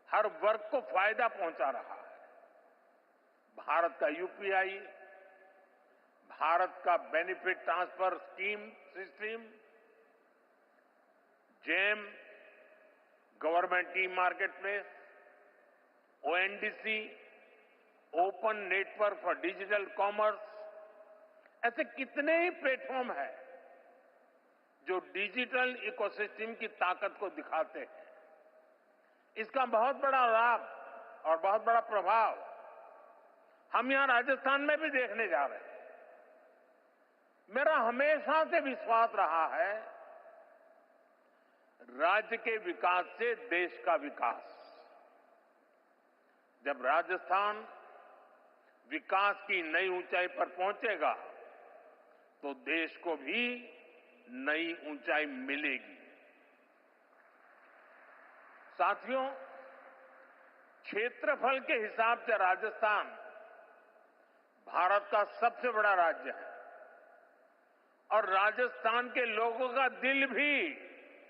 हर वर्ग को फायदा पहुंचा रहा है। भारत का यूपीआई, भारत का benefit transfer scheme system, GeM, government e market place, ONDC, open network for digital commerce, ऐसे कितने ही प्लेटफॉर्म हैं जो डिजिटल इकोसिस्टम की ताकत को दिखाते हैं। इसका बहुत बड़ा लाभ और बहुत बड़ा प्रभाव हम यहां राजस्थान में भी देखने जा रहे हैं। मेरा हमेशा से विश्वास रहा है, राज्य के विकास से देश का विकास। जब राजस्थान विकास की नई ऊंचाई पर पहुंचेगा तो देश को भी नई ऊंचाई मिलेगी। साथियों, क्षेत्रफल के हिसाब से राजस्थान भारत का सबसे बड़ा राज्य है और राजस्थान के लोगों का दिल भी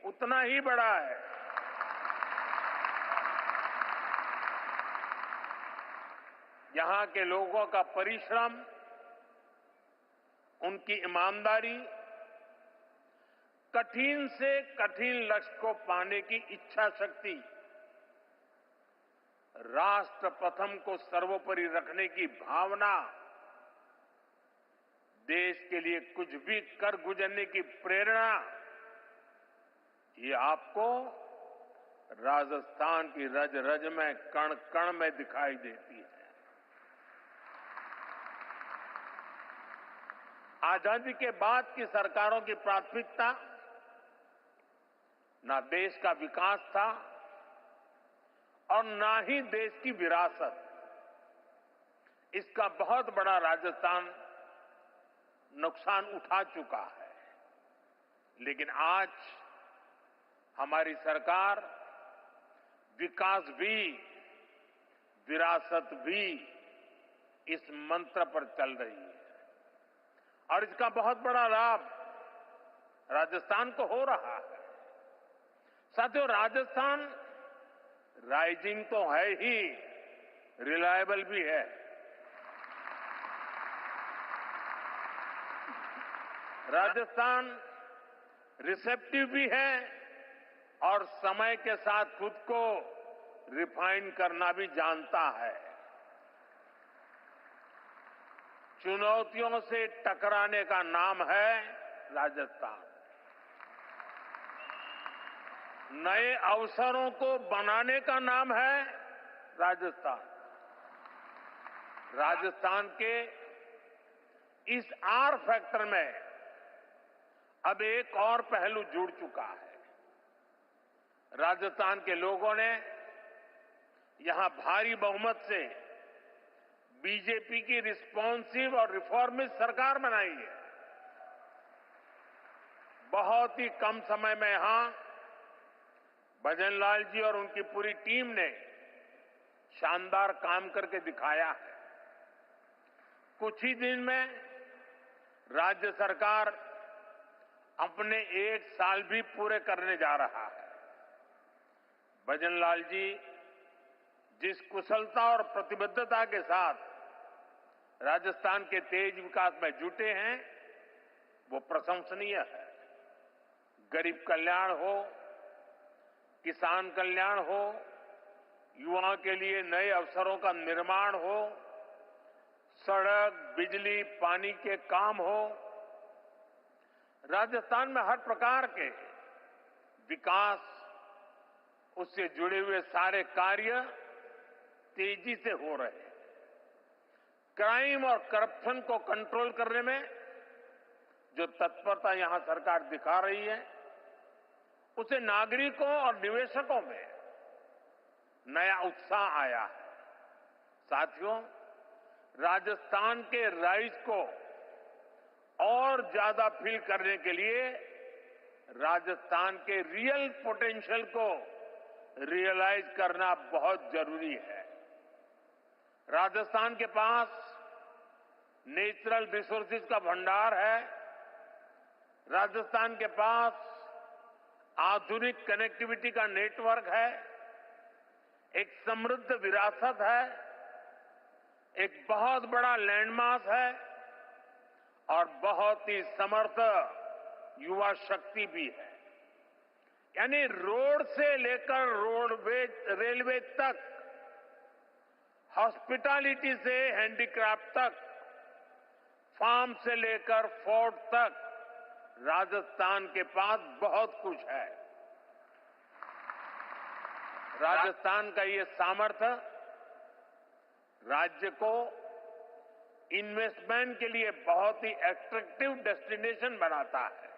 उतना ही बड़ा है। यहां के लोगों का परिश्रम, उनकी ईमानदारी, कठिन से कठिन लक्ष्य को पाने की इच्छा शक्ति, राष्ट्र प्रथम को सर्वोपरि रखने की भावना, देश के लिए कुछ भी कर गुजरने की प्रेरणा, ये आपको राजस्थान की रज रज में, कण कण में दिखाई देती है। आजादी के बाद की सरकारों की प्राथमिकता ना देश का विकास था और ना ही देश की विरासत। इसका बहुत बड़ा राजस्थान नुकसान उठा चुका है। लेकिन आज हमारी सरकार विकास भी, विरासत भी, इस मंत्र पर चल रही है और इसका बहुत बड़ा लाभ राजस्थान को हो रहा है। साथियों, राजस्थान राइजिंग तो है ही, रिलायबल भी है। राजस्थान रिसेप्टिव भी है और समय के साथ खुद को रिफाइन करना भी जानता है। चुनौतियों से टकराने का नाम है राजस्थान। नए अवसरों को बनाने का नाम है राजस्थान। राजस्थान के इस आर फैक्टर में अब एक और पहलू जुड़ चुका है। राजस्थान के लोगों ने यहां भारी बहुमत से बीजेपी की रिस्पॉन्सिव और रिफॉर्मिस्ट सरकार बनाई है। बहुत ही कम समय में यहां भजन लाल जी और उनकी पूरी टीम ने शानदार काम करके दिखाया है। कुछ ही दिन में राज्य सरकार अपने 1 साल भी पूरे करने जा रहा है। भजन लाल जी जिस कुशलता और प्रतिबद्धता के साथ राजस्थान के तेज विकास में जुटे हैं वो प्रशंसनीय है। गरीब कल्याण हो, किसान कल्याण हो, युवाओं के लिए नए अवसरों का निर्माण हो, सड़क, बिजली, पानी के काम हो, राजस्थान में हर प्रकार के विकास, उससे जुड़े हुए सारे कार्य तेजी से हो रहे हैं। क्राइम और करप्शन को कंट्रोल करने में जो तत्परता यहां सरकार दिखा रही है, उसे नागरिकों और निवेशकों में नया उत्साह आया है। साथियों, राजस्थान के राइज को और ज्यादा फील करने के लिए राजस्थान के रियल पोटेंशियल को रियलाइज करना बहुत जरूरी है। राजस्थान के पास नेचुरल रिसोर्सेज का भंडार है। राजस्थान के पास आधुनिक कनेक्टिविटी का नेटवर्क है, एक समृद्ध विरासत है, एक बहुत बड़ा लैंडमास है और बहुत ही समर्थ युवा शक्ति भी है। यानी रोड से लेकर रेलवे तक, हॉस्पिटैलिटी से हैंडीक्राफ्ट तक, फार्म से लेकर फोर्ट तक राजस्थान के पास बहुत कुछ है। राजस्थान का ये सामर्थ्य राज्य को इन्वेस्टमेंट के लिए बहुत ही अट्रैक्टिव डेस्टिनेशन बनाता है।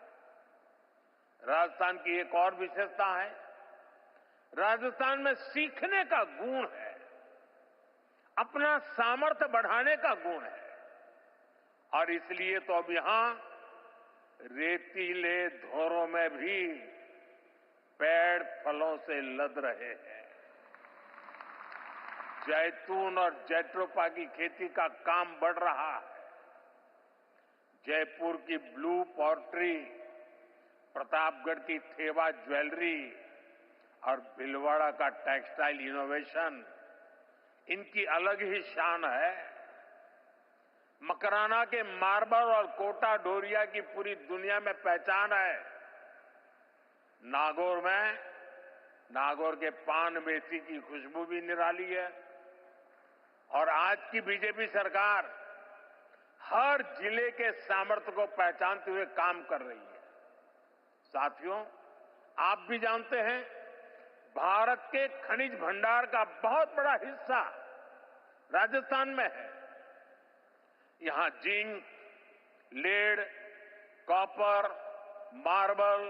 राजस्थान की एक और विशेषता है, राजस्थान में सीखने का गुण है, अपना सामर्थ्य बढ़ाने का गुण है और इसलिए तो अब यहां रेतीले धोरों में भी पेड़ फलों से लद रहे हैं। जैतून और जैट्रोपा की खेती का काम बढ़ रहा है। जयपुर की ब्लू पॉटरी, प्रतापगढ़ की थेवा ज्वेलरी और भीलवाड़ा का टेक्सटाइल इनोवेशन, इनकी अलग ही शान है। मकराना के मार्बल और कोटा डोरिया की पूरी दुनिया में पहचान है। नागौर के पान मेथी की खुशबू भी निराली है और आज की बीजेपी सरकार हर जिले के सामर्थ्य को पहचानते हुए काम कर रही है। साथियों, आप भी जानते हैं, भारत के खनिज भंडार का बहुत बड़ा हिस्सा राजस्थान में है। यहां zinc, lead, copper, marble,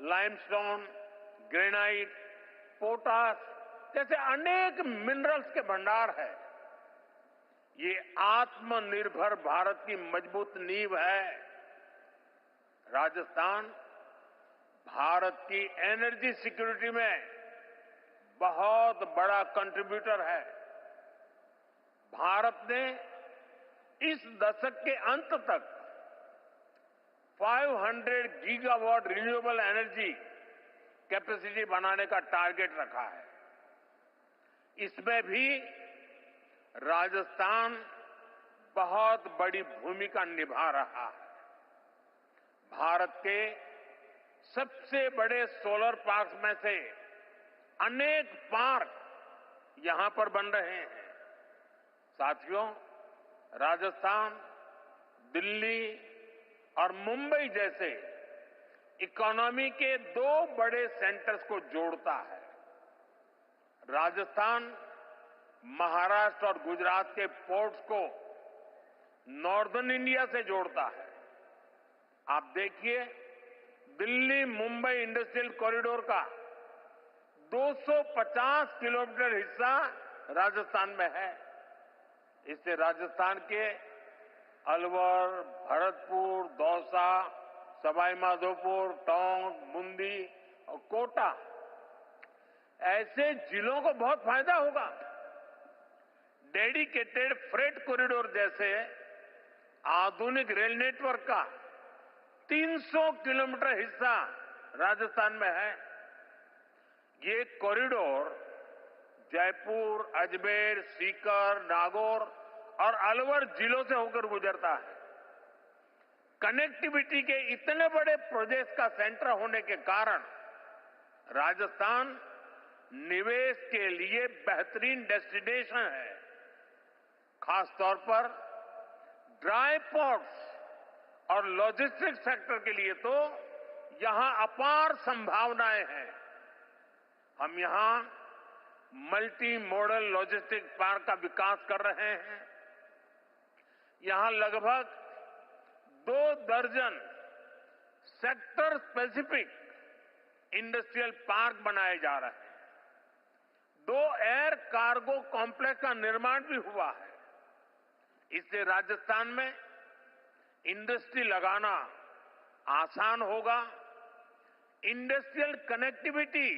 limestone, granite, potash जैसे अनेक मिनरल्स के भंडार है। ये आत्मनिर्भर भारत की मजबूत नींव है। राजस्थान भारत की एनर्जी सिक्योरिटी में बहुत बड़ा कंट्रीब्यूटर है। भारत ने इस दशक के अंत तक 500 गीगावाट रिन्यूएबल एनर्जी कैपेसिटी बनाने का टारगेट रखा है। इसमें भी राजस्थान बहुत बड़ी भूमिका निभा रहा है। भारत के सबसे बड़े सोलर पार्क में से अनेक पार्क यहां पर बन रहे हैं। साथियों, राजस्थान दिल्ली और मुंबई जैसे इकोनॉमी के 2 बड़े सेंटर्स को जोड़ता है। राजस्थान महाराष्ट्र और गुजरात के पोर्ट्स को नॉर्दर्न इंडिया से जोड़ता है। आप देखिए, दिल्ली मुंबई इंडस्ट्रियल कॉरिडोर का 250 किलोमीटर हिस्सा राजस्थान में है। इससे राजस्थान के अलवर, भरतपुर, दौसा, सवाई माधोपुर, टोंक, बूंदी और कोटा ऐसे जिलों को बहुत फायदा होगा। डेडिकेटेड फ्रेट कॉरिडोर जैसे आधुनिक रेल नेटवर्क का 300 किलोमीटर हिस्सा राजस्थान में है। ये कॉरिडोर जयपुर, अजमेर, सीकर, नागौर और अलवर जिलों से होकर गुजरता है। कनेक्टिविटी के इतने बड़े प्रोजेक्ट का सेंटर होने के कारण राजस्थान निवेश के लिए बेहतरीन डेस्टिनेशन है। खासतौर पर ड्राई पोर्ट्स और लॉजिस्टिक्स सेक्टर के लिए तो यहां अपार संभावनाएं हैं। हम यहां मल्टी मॉडल लॉजिस्टिक्स पार्क का विकास कर रहे हैं। यहां लगभग 2 दर्जन सेक्टर स्पेसिफिक इंडस्ट्रियल पार्क बनाए जा रहे हैं। 2 एयर कार्गो कॉम्प्लेक्स का निर्माण भी हुआ है। इससे राजस्थान में इंडस्ट्री लगाना आसान होगा, इंडस्ट्रियल कनेक्टिविटी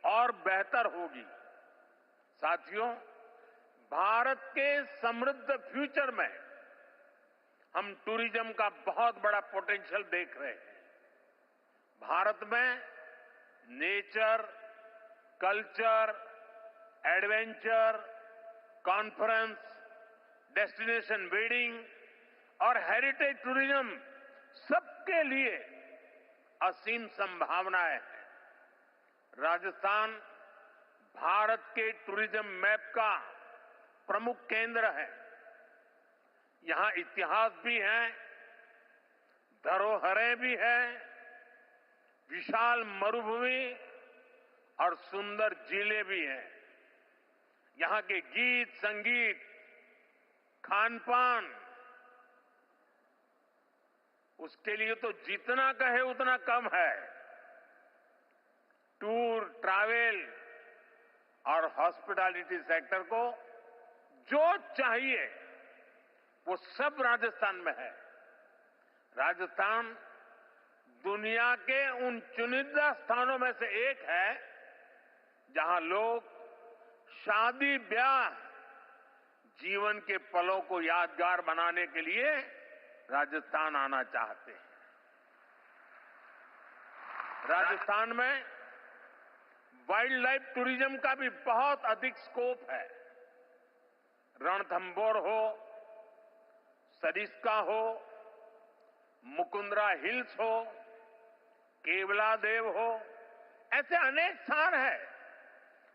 और बेहतर होगी। साथियों, भारत के समृद्ध फ्यूचर में हम टूरिज्म का बहुत बड़ा पोटेंशियल देख रहे हैं। भारत में nature, culture, adventure, conference, destination wedding और हेरिटेज टूरिज्म सबके लिए असीम संभावनाएं हैं। राजस्थान भारत के टूरिज्म मैप का प्रमुख केंद्र है। यहां इतिहास भी है, धरोहरें भी हैं, विशाल मरुभूमि और सुंदर झीलें भी हैं। यहां के गीत, संगीत, खान-पान, उसके लिए तो जितना कहे उतना कम है। टूर, ट्रैवल और हॉस्पिटैलिटी सेक्टर को जो चाहिए वो सब राजस्थान में है। राजस्थान दुनिया के उन चुनिंदा स्थानों में से एक है जहां लोग शादी ब्याह जीवन के पलों को यादगार बनाने के लिए राजस्थान आना चाहते हैं। राजस्थान में वाइल्ड लाइफ टूरिज्म का भी बहुत अधिक स्कोप है। रणथंभौर हो, सरिस्का हो, मुकुंदरा हिल्स हो, केवलादेव हो, ऐसे अनेक स्थान हैं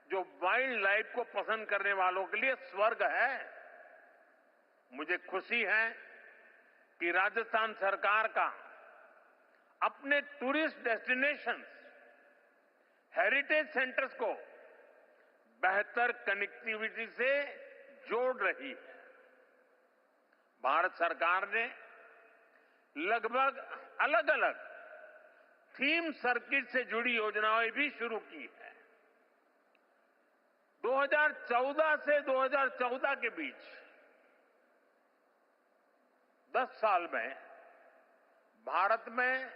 जो वाइल्ड लाइफ को पसंद करने वालों के लिए स्वर्ग है। मुझे खुशी है कि राजस्थान सरकार का अपने टूरिस्ट डेस्टिनेशंस, हेरिटेज सेंटर्स को बेहतर कनेक्टिविटी से जोड़ रही है। भारत सरकार ने लगभग अलग अलग थीम सर्किट से जुड़ी योजनाएं भी शुरू की है। 2014 से 2014 के बीच 10 साल में भारत में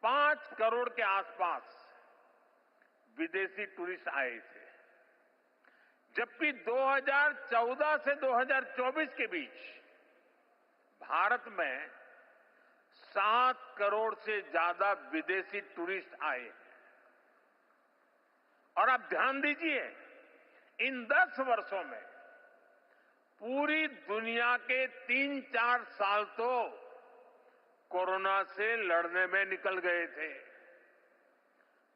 5 करोड़ के आसपास विदेशी टूरिस्ट आए थे, जबकि 2014 से 2024 के बीच भारत में 7 करोड़ से ज्यादा विदेशी टूरिस्ट आए हैं। और आप ध्यान दीजिए, इन 10 वर्षों में पूरी दुनिया के 3-4 साल तो कोरोना से लड़ने में निकल गए थे।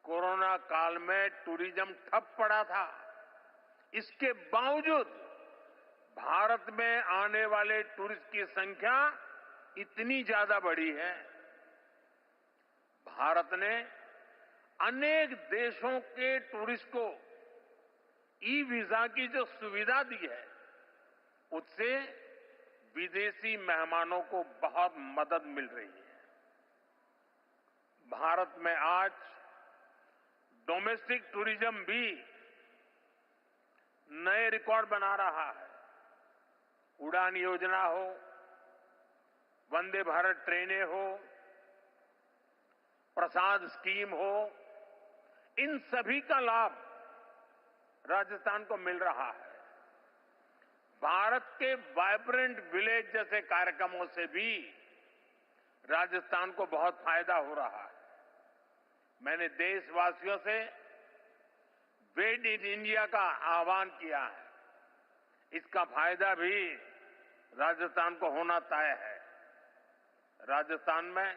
कोरोना काल में टूरिज्म ठप पड़ा था। इसके बावजूद भारत में आने वाले टूरिस्ट की संख्या इतनी ज्यादा बढ़ी है। भारत ने अनेक देशों के टूरिस्ट को ई वीजा की जो सुविधा दी है, उससे विदेशी मेहमानों को बहुत मदद मिल रही है। भारत में आज डोमेस्टिक टूरिज्म भी नए रिकॉर्ड बना रहा है। उड़ान योजना हो, वंदे भारत ट्रेनें हो, प्रसाद स्कीम हो, इन सभी का लाभ राजस्थान को मिल रहा है। भारत के वाइब्रेंट विलेज जैसे कार्यक्रमों से भी राजस्थान को बहुत फायदा हो रहा है। मैंने देशवासियों से मेड इन इंडिया का आह्वान किया है, इसका फायदा भी राजस्थान को होना तय है। राजस्थान में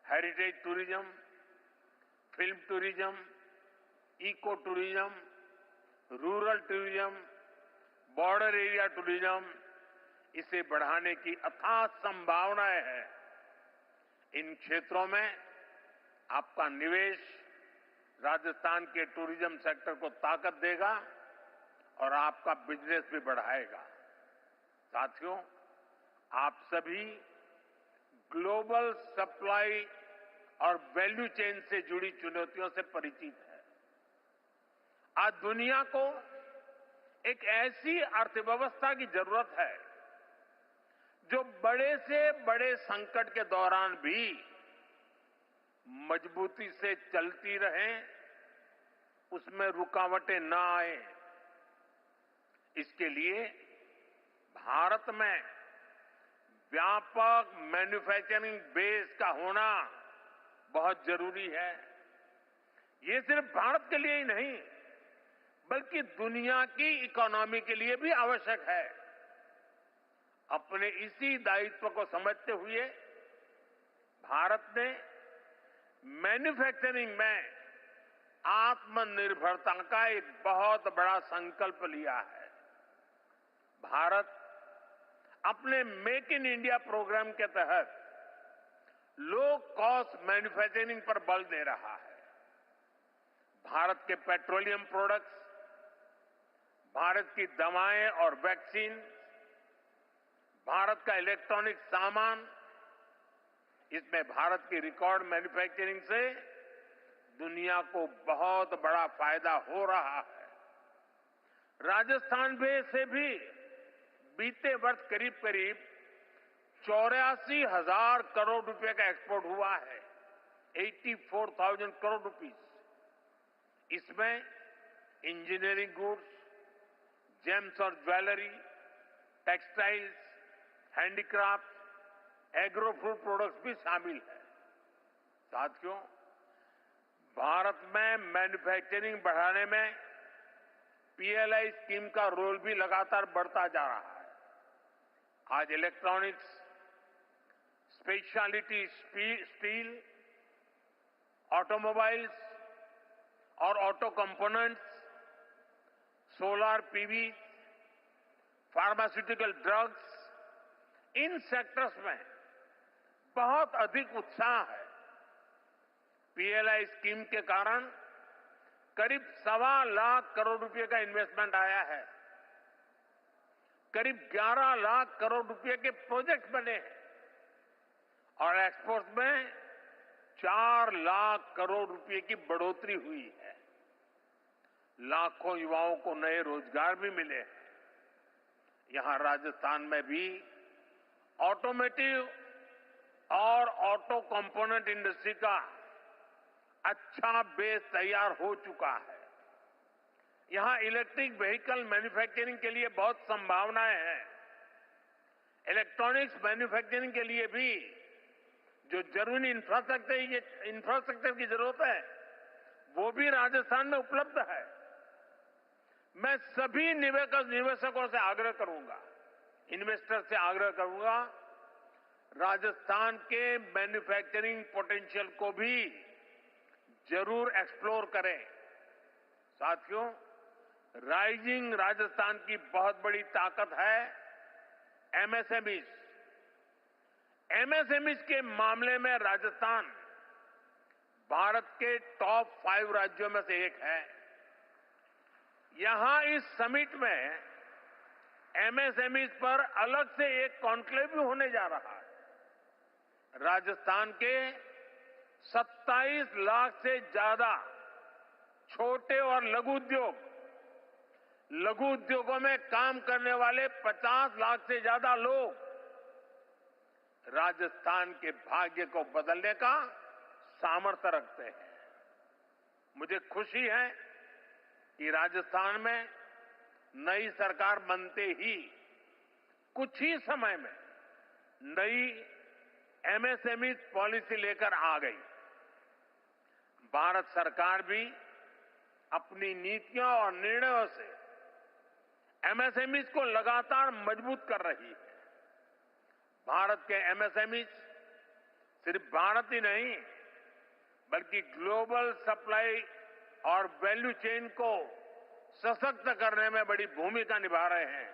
heritage tourism, film tourism, eco tourism, rural tourism, border area tourism, इसे बढ़ाने की अथाह संभावनाएं हैं। इन क्षेत्रों में आपका निवेश राजस्थान के टूरिज्म सेक्टर को ताकत देगा और आपका बिजनेस भी बढ़ाएगा। साथियों, आप सभी ग्लोबल सप्लाई और वैल्यू चेन से जुड़ी चुनौतियों से परिचित हैं। आज दुनिया को एक ऐसी अर्थव्यवस्था की जरूरत है जो बड़े से बड़े संकट के दौरान भी मजबूती से चलती रहे, उसमें रुकावटें न आए। इसके लिए भारत में व्यापक मैन्युफैक्चरिंग बेस का होना बहुत जरूरी है। ये सिर्फ भारत के लिए ही नहीं, बल्कि दुनिया की इकोनॉमी के लिए भी आवश्यक है। अपने इसी दायित्व को समझते हुए भारत ने मैन्युफैक्चरिंग में आत्मनिर्भरता का एक बहुत बड़ा संकल्प लिया है। भारत अपने मेक इन इंडिया प्रोग्राम के तहत लो कॉस्ट मैन्युफैक्चरिंग पर बल दे रहा है। भारत के पेट्रोलियम प्रोडक्ट्स, भारत की दवाएं और वैक्सीन, भारत का इलेक्ट्रॉनिक सामान, इसमें भारत की रिकॉर्ड मैन्युफैक्चरिंग से दुनिया को बहुत बड़ा फायदा हो रहा है। राजस्थान से भी बीते वर्ष करीब 84,000 करोड़ रुपए का एक्सपोर्ट हुआ है, 84,000 करोड़ रुपीस। इसमें इंजीनियरिंग गुड्स, जेम्स और jewellery, textiles, handicraft, agro food products भी शामिल है। साथियों, भारत में मैन्युफैक्चरिंग बढ़ाने में पीएलआई स्कीम का रोल भी लगातार बढ़ता जा रहा है। आज इलेक्ट्रॉनिक्स, स्पेशलिटी स्टील, ऑटोमोबाइल्स और auto components, solar PV, pharmaceutical drugs, इन सेक्टर्स में बहुत अधिक उत्साह है। पीएलआई स्कीम के कारण करीब 1.25 लाख करोड़ रुपए का इन्वेस्टमेंट आया है। करीब 11 लाख करोड़ रुपए के प्रोजेक्ट बने हैं और एक्सपोर्ट में 4 लाख करोड़ रुपए की बढ़ोतरी हुई है। लाखों युवाओं को नए रोजगार भी मिले हैं। यहां राजस्थान में भी ऑटोमेटिव और ऑटो कंपोनेंट इंडस्ट्री का अच्छा बेस तैयार हो चुका है। यहां इलेक्ट्रिक व्हीकल मैन्युफैक्चरिंग के लिए बहुत संभावनाएं हैं। इलेक्ट्रॉनिक्स मैन्युफैक्चरिंग के लिए भी जो जरूरी इंफ्रास्ट्रक्चर की जरूरत है, वो भी राजस्थान में उपलब्ध है। मैं सभी निवेशकों से आग्रह करूंगा, इन्वेस्टर से आग्रह करूंगा, राजस्थान के मैन्युफैक्चरिंग पोटेंशियल को भी जरूर एक्सप्लोर करें। साथियों, राइजिंग राजस्थान की बहुत बड़ी ताकत है एमएसएमईज। एमएसएमईज के मामले में राजस्थान भारत के टॉप 5 राज्यों में से एक है। यहां इस समिट में एमएसएमईज पर अलग से एक कॉन्क्लेव भी होने जा रहा है। राजस्थान के 27 लाख से ज्यादा छोटे और लघु उद्योगों में काम करने वाले 50 लाख से ज्यादा लोग राजस्थान के भाग्य को बदलने का सामर्थ्य रखते हैं। मुझे खुशी है कि राजस्थान में नई सरकार बनते ही कुछ ही समय में नई एमएसएमई पॉलिसी लेकर आ गई। भारत सरकार भी अपनी नीतियों और निर्णयों से एमएसएमईज को लगातार मजबूत कर रही है। भारत के एमएसएमईज सिर्फ भारत ही नहीं बल्कि ग्लोबल सप्लाई और वैल्यू चेन को सशक्त करने में बड़ी भूमिका निभा रहे हैं।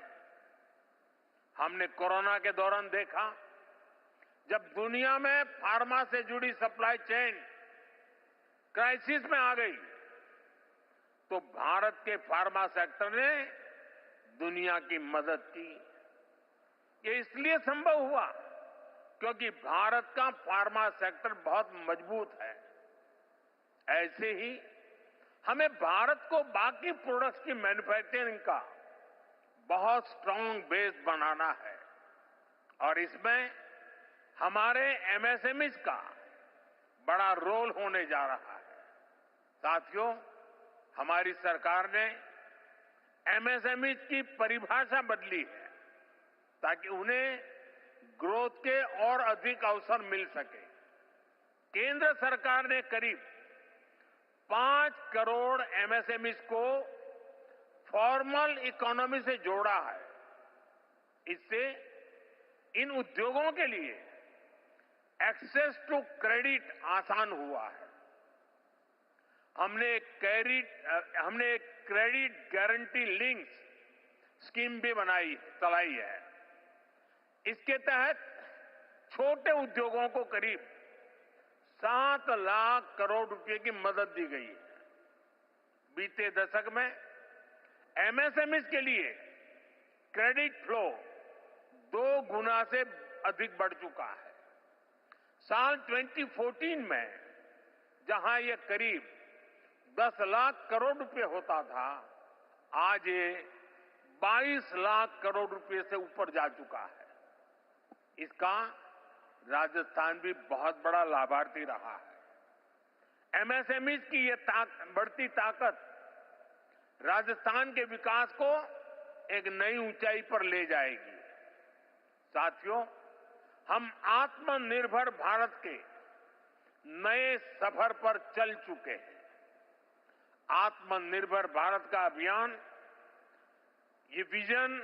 हमने कोरोना के दौरान देखा, जब दुनिया में फार्मा से जुड़ी सप्लाई चेन क्राइसिस में आ गई, तो भारत के फार्मा सेक्टर ने दुनिया की मदद की। ये इसलिए संभव हुआ क्योंकि भारत का फार्मा सेक्टर बहुत मजबूत है। ऐसे ही हमें भारत को बाकी प्रोडक्ट्स की मैन्युफैक्चरिंग का बहुत स्ट्रांग बेस बनाना है और इसमें हमारे एमएसएमईज का बड़ा रोल होने जा रहा है। साथियों, हमारी सरकार ने एमएसएमईज की परिभाषा बदली है ताकि उन्हें ग्रोथ के और अधिक अवसर मिल सके। केंद्र सरकार ने करीब 5 करोड़ एमएसएमईज को फॉर्मल इकोनॉमी से जोड़ा है। इससे इन उद्योगों के लिए एक्सेस टू क्रेडिट आसान हुआ है। हमने एक क्रेडिट गारंटी लिंक्स स्कीम भी चलाई है। इसके तहत छोटे उद्योगों को करीब 7 लाख करोड़ रुपए की मदद दी गई है। बीते दशक में एमएसएमईज के लिए क्रेडिट फ्लो 2 गुना से अधिक बढ़ चुका है। साल 2014 में जहां ये करीब 10 लाख करोड़ रुपए होता था, आज ये 22 लाख करोड़ रुपए से ऊपर जा चुका है। इसका राजस्थान भी बहुत बड़ा लाभार्थी रहा है। एमएसएमईज की ये बढ़ती ताकत राजस्थान के विकास को एक नई ऊंचाई पर ले जाएगी। साथियों, हम आत्मनिर्भर भारत के नए सफर पर चल चुके हैं। आत्मनिर्भर भारत का अभियान, ये विजन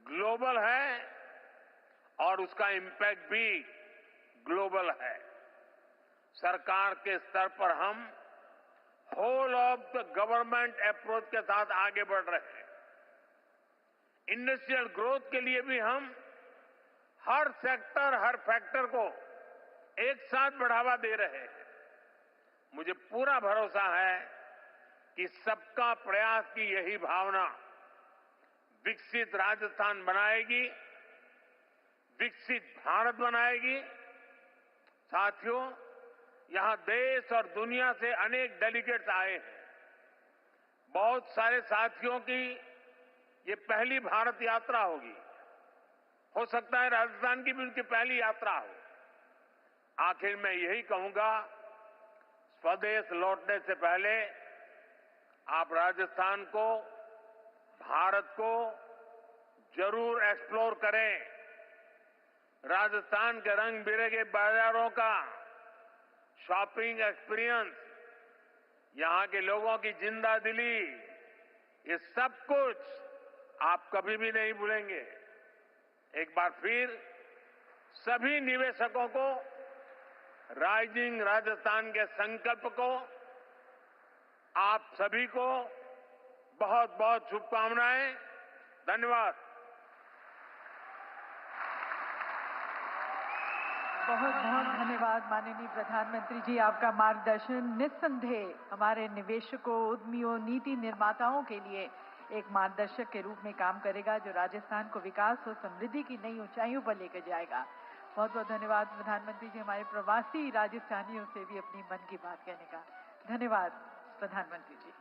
ग्लोबल है और उसका इंपैक्ट भी ग्लोबल है। सरकार के स्तर पर हम whole of the government approach के साथ आगे बढ़ रहे हैं। इंडस्ट्रियल ग्रोथ के लिए भी हम हर सेक्टर, हर फैक्टर को एक साथ बढ़ावा दे रहे हैं। मुझे पूरा भरोसा है कि सबका प्रयास की यही भावना विकसित राजस्थान बनाएगी, विकसित भारत बनाएगी। साथियों, यहां देश और दुनिया से अनेक डेलीगेट्स आए हैं। बहुत सारे साथियों की ये पहली भारत यात्रा होगी। हो सकता है राजस्थान की भी उनकी पहली यात्रा हो। आखिर मैं यही कहूंगा, स्वदेश लौटने से पहले आप राजस्थान को, भारत को जरूर एक्सप्लोर करें। राजस्थान के रंग बिरंगे बाजारों का शॉपिंग एक्सपीरियंस, यहां के लोगों की जिंदा दिली, ये सब कुछ आप कभी भी नहीं भूलेंगे। एक बार फिर सभी निवेशकों को राइजिंग राजस्थान के संकल्प को, आप सभी को बहुत बहुत शुभकामनाएं। धन्यवाद। बहुत बहुत धन्यवाद माननीय प्रधानमंत्री जी। आपका मार्गदर्शन निस्संदेह हमारे निवेशकों, उद्यमियों, नीति निर्माताओं के लिए एक मार्गदर्शक के रूप में काम करेगा, जो राजस्थान को विकास और समृद्धि की नई ऊंचाइयों पर लेकर जाएगा। बहुत बहुत धन्यवाद प्रधानमंत्री जी, हमारे प्रवासी राजस्थानियों से भी अपनी मन की बात कहने का। धन्यवाद प्रधानमंत्री जी।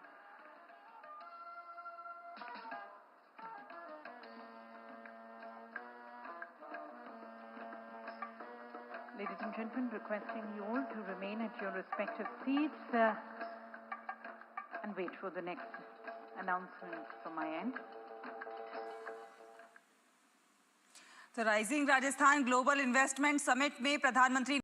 Ladies and gentlemen, requesting you all to remain at your respective seats and wait for the next announcement from my end. तो rising Rajasthan global investment summit में प्रधानमंत्री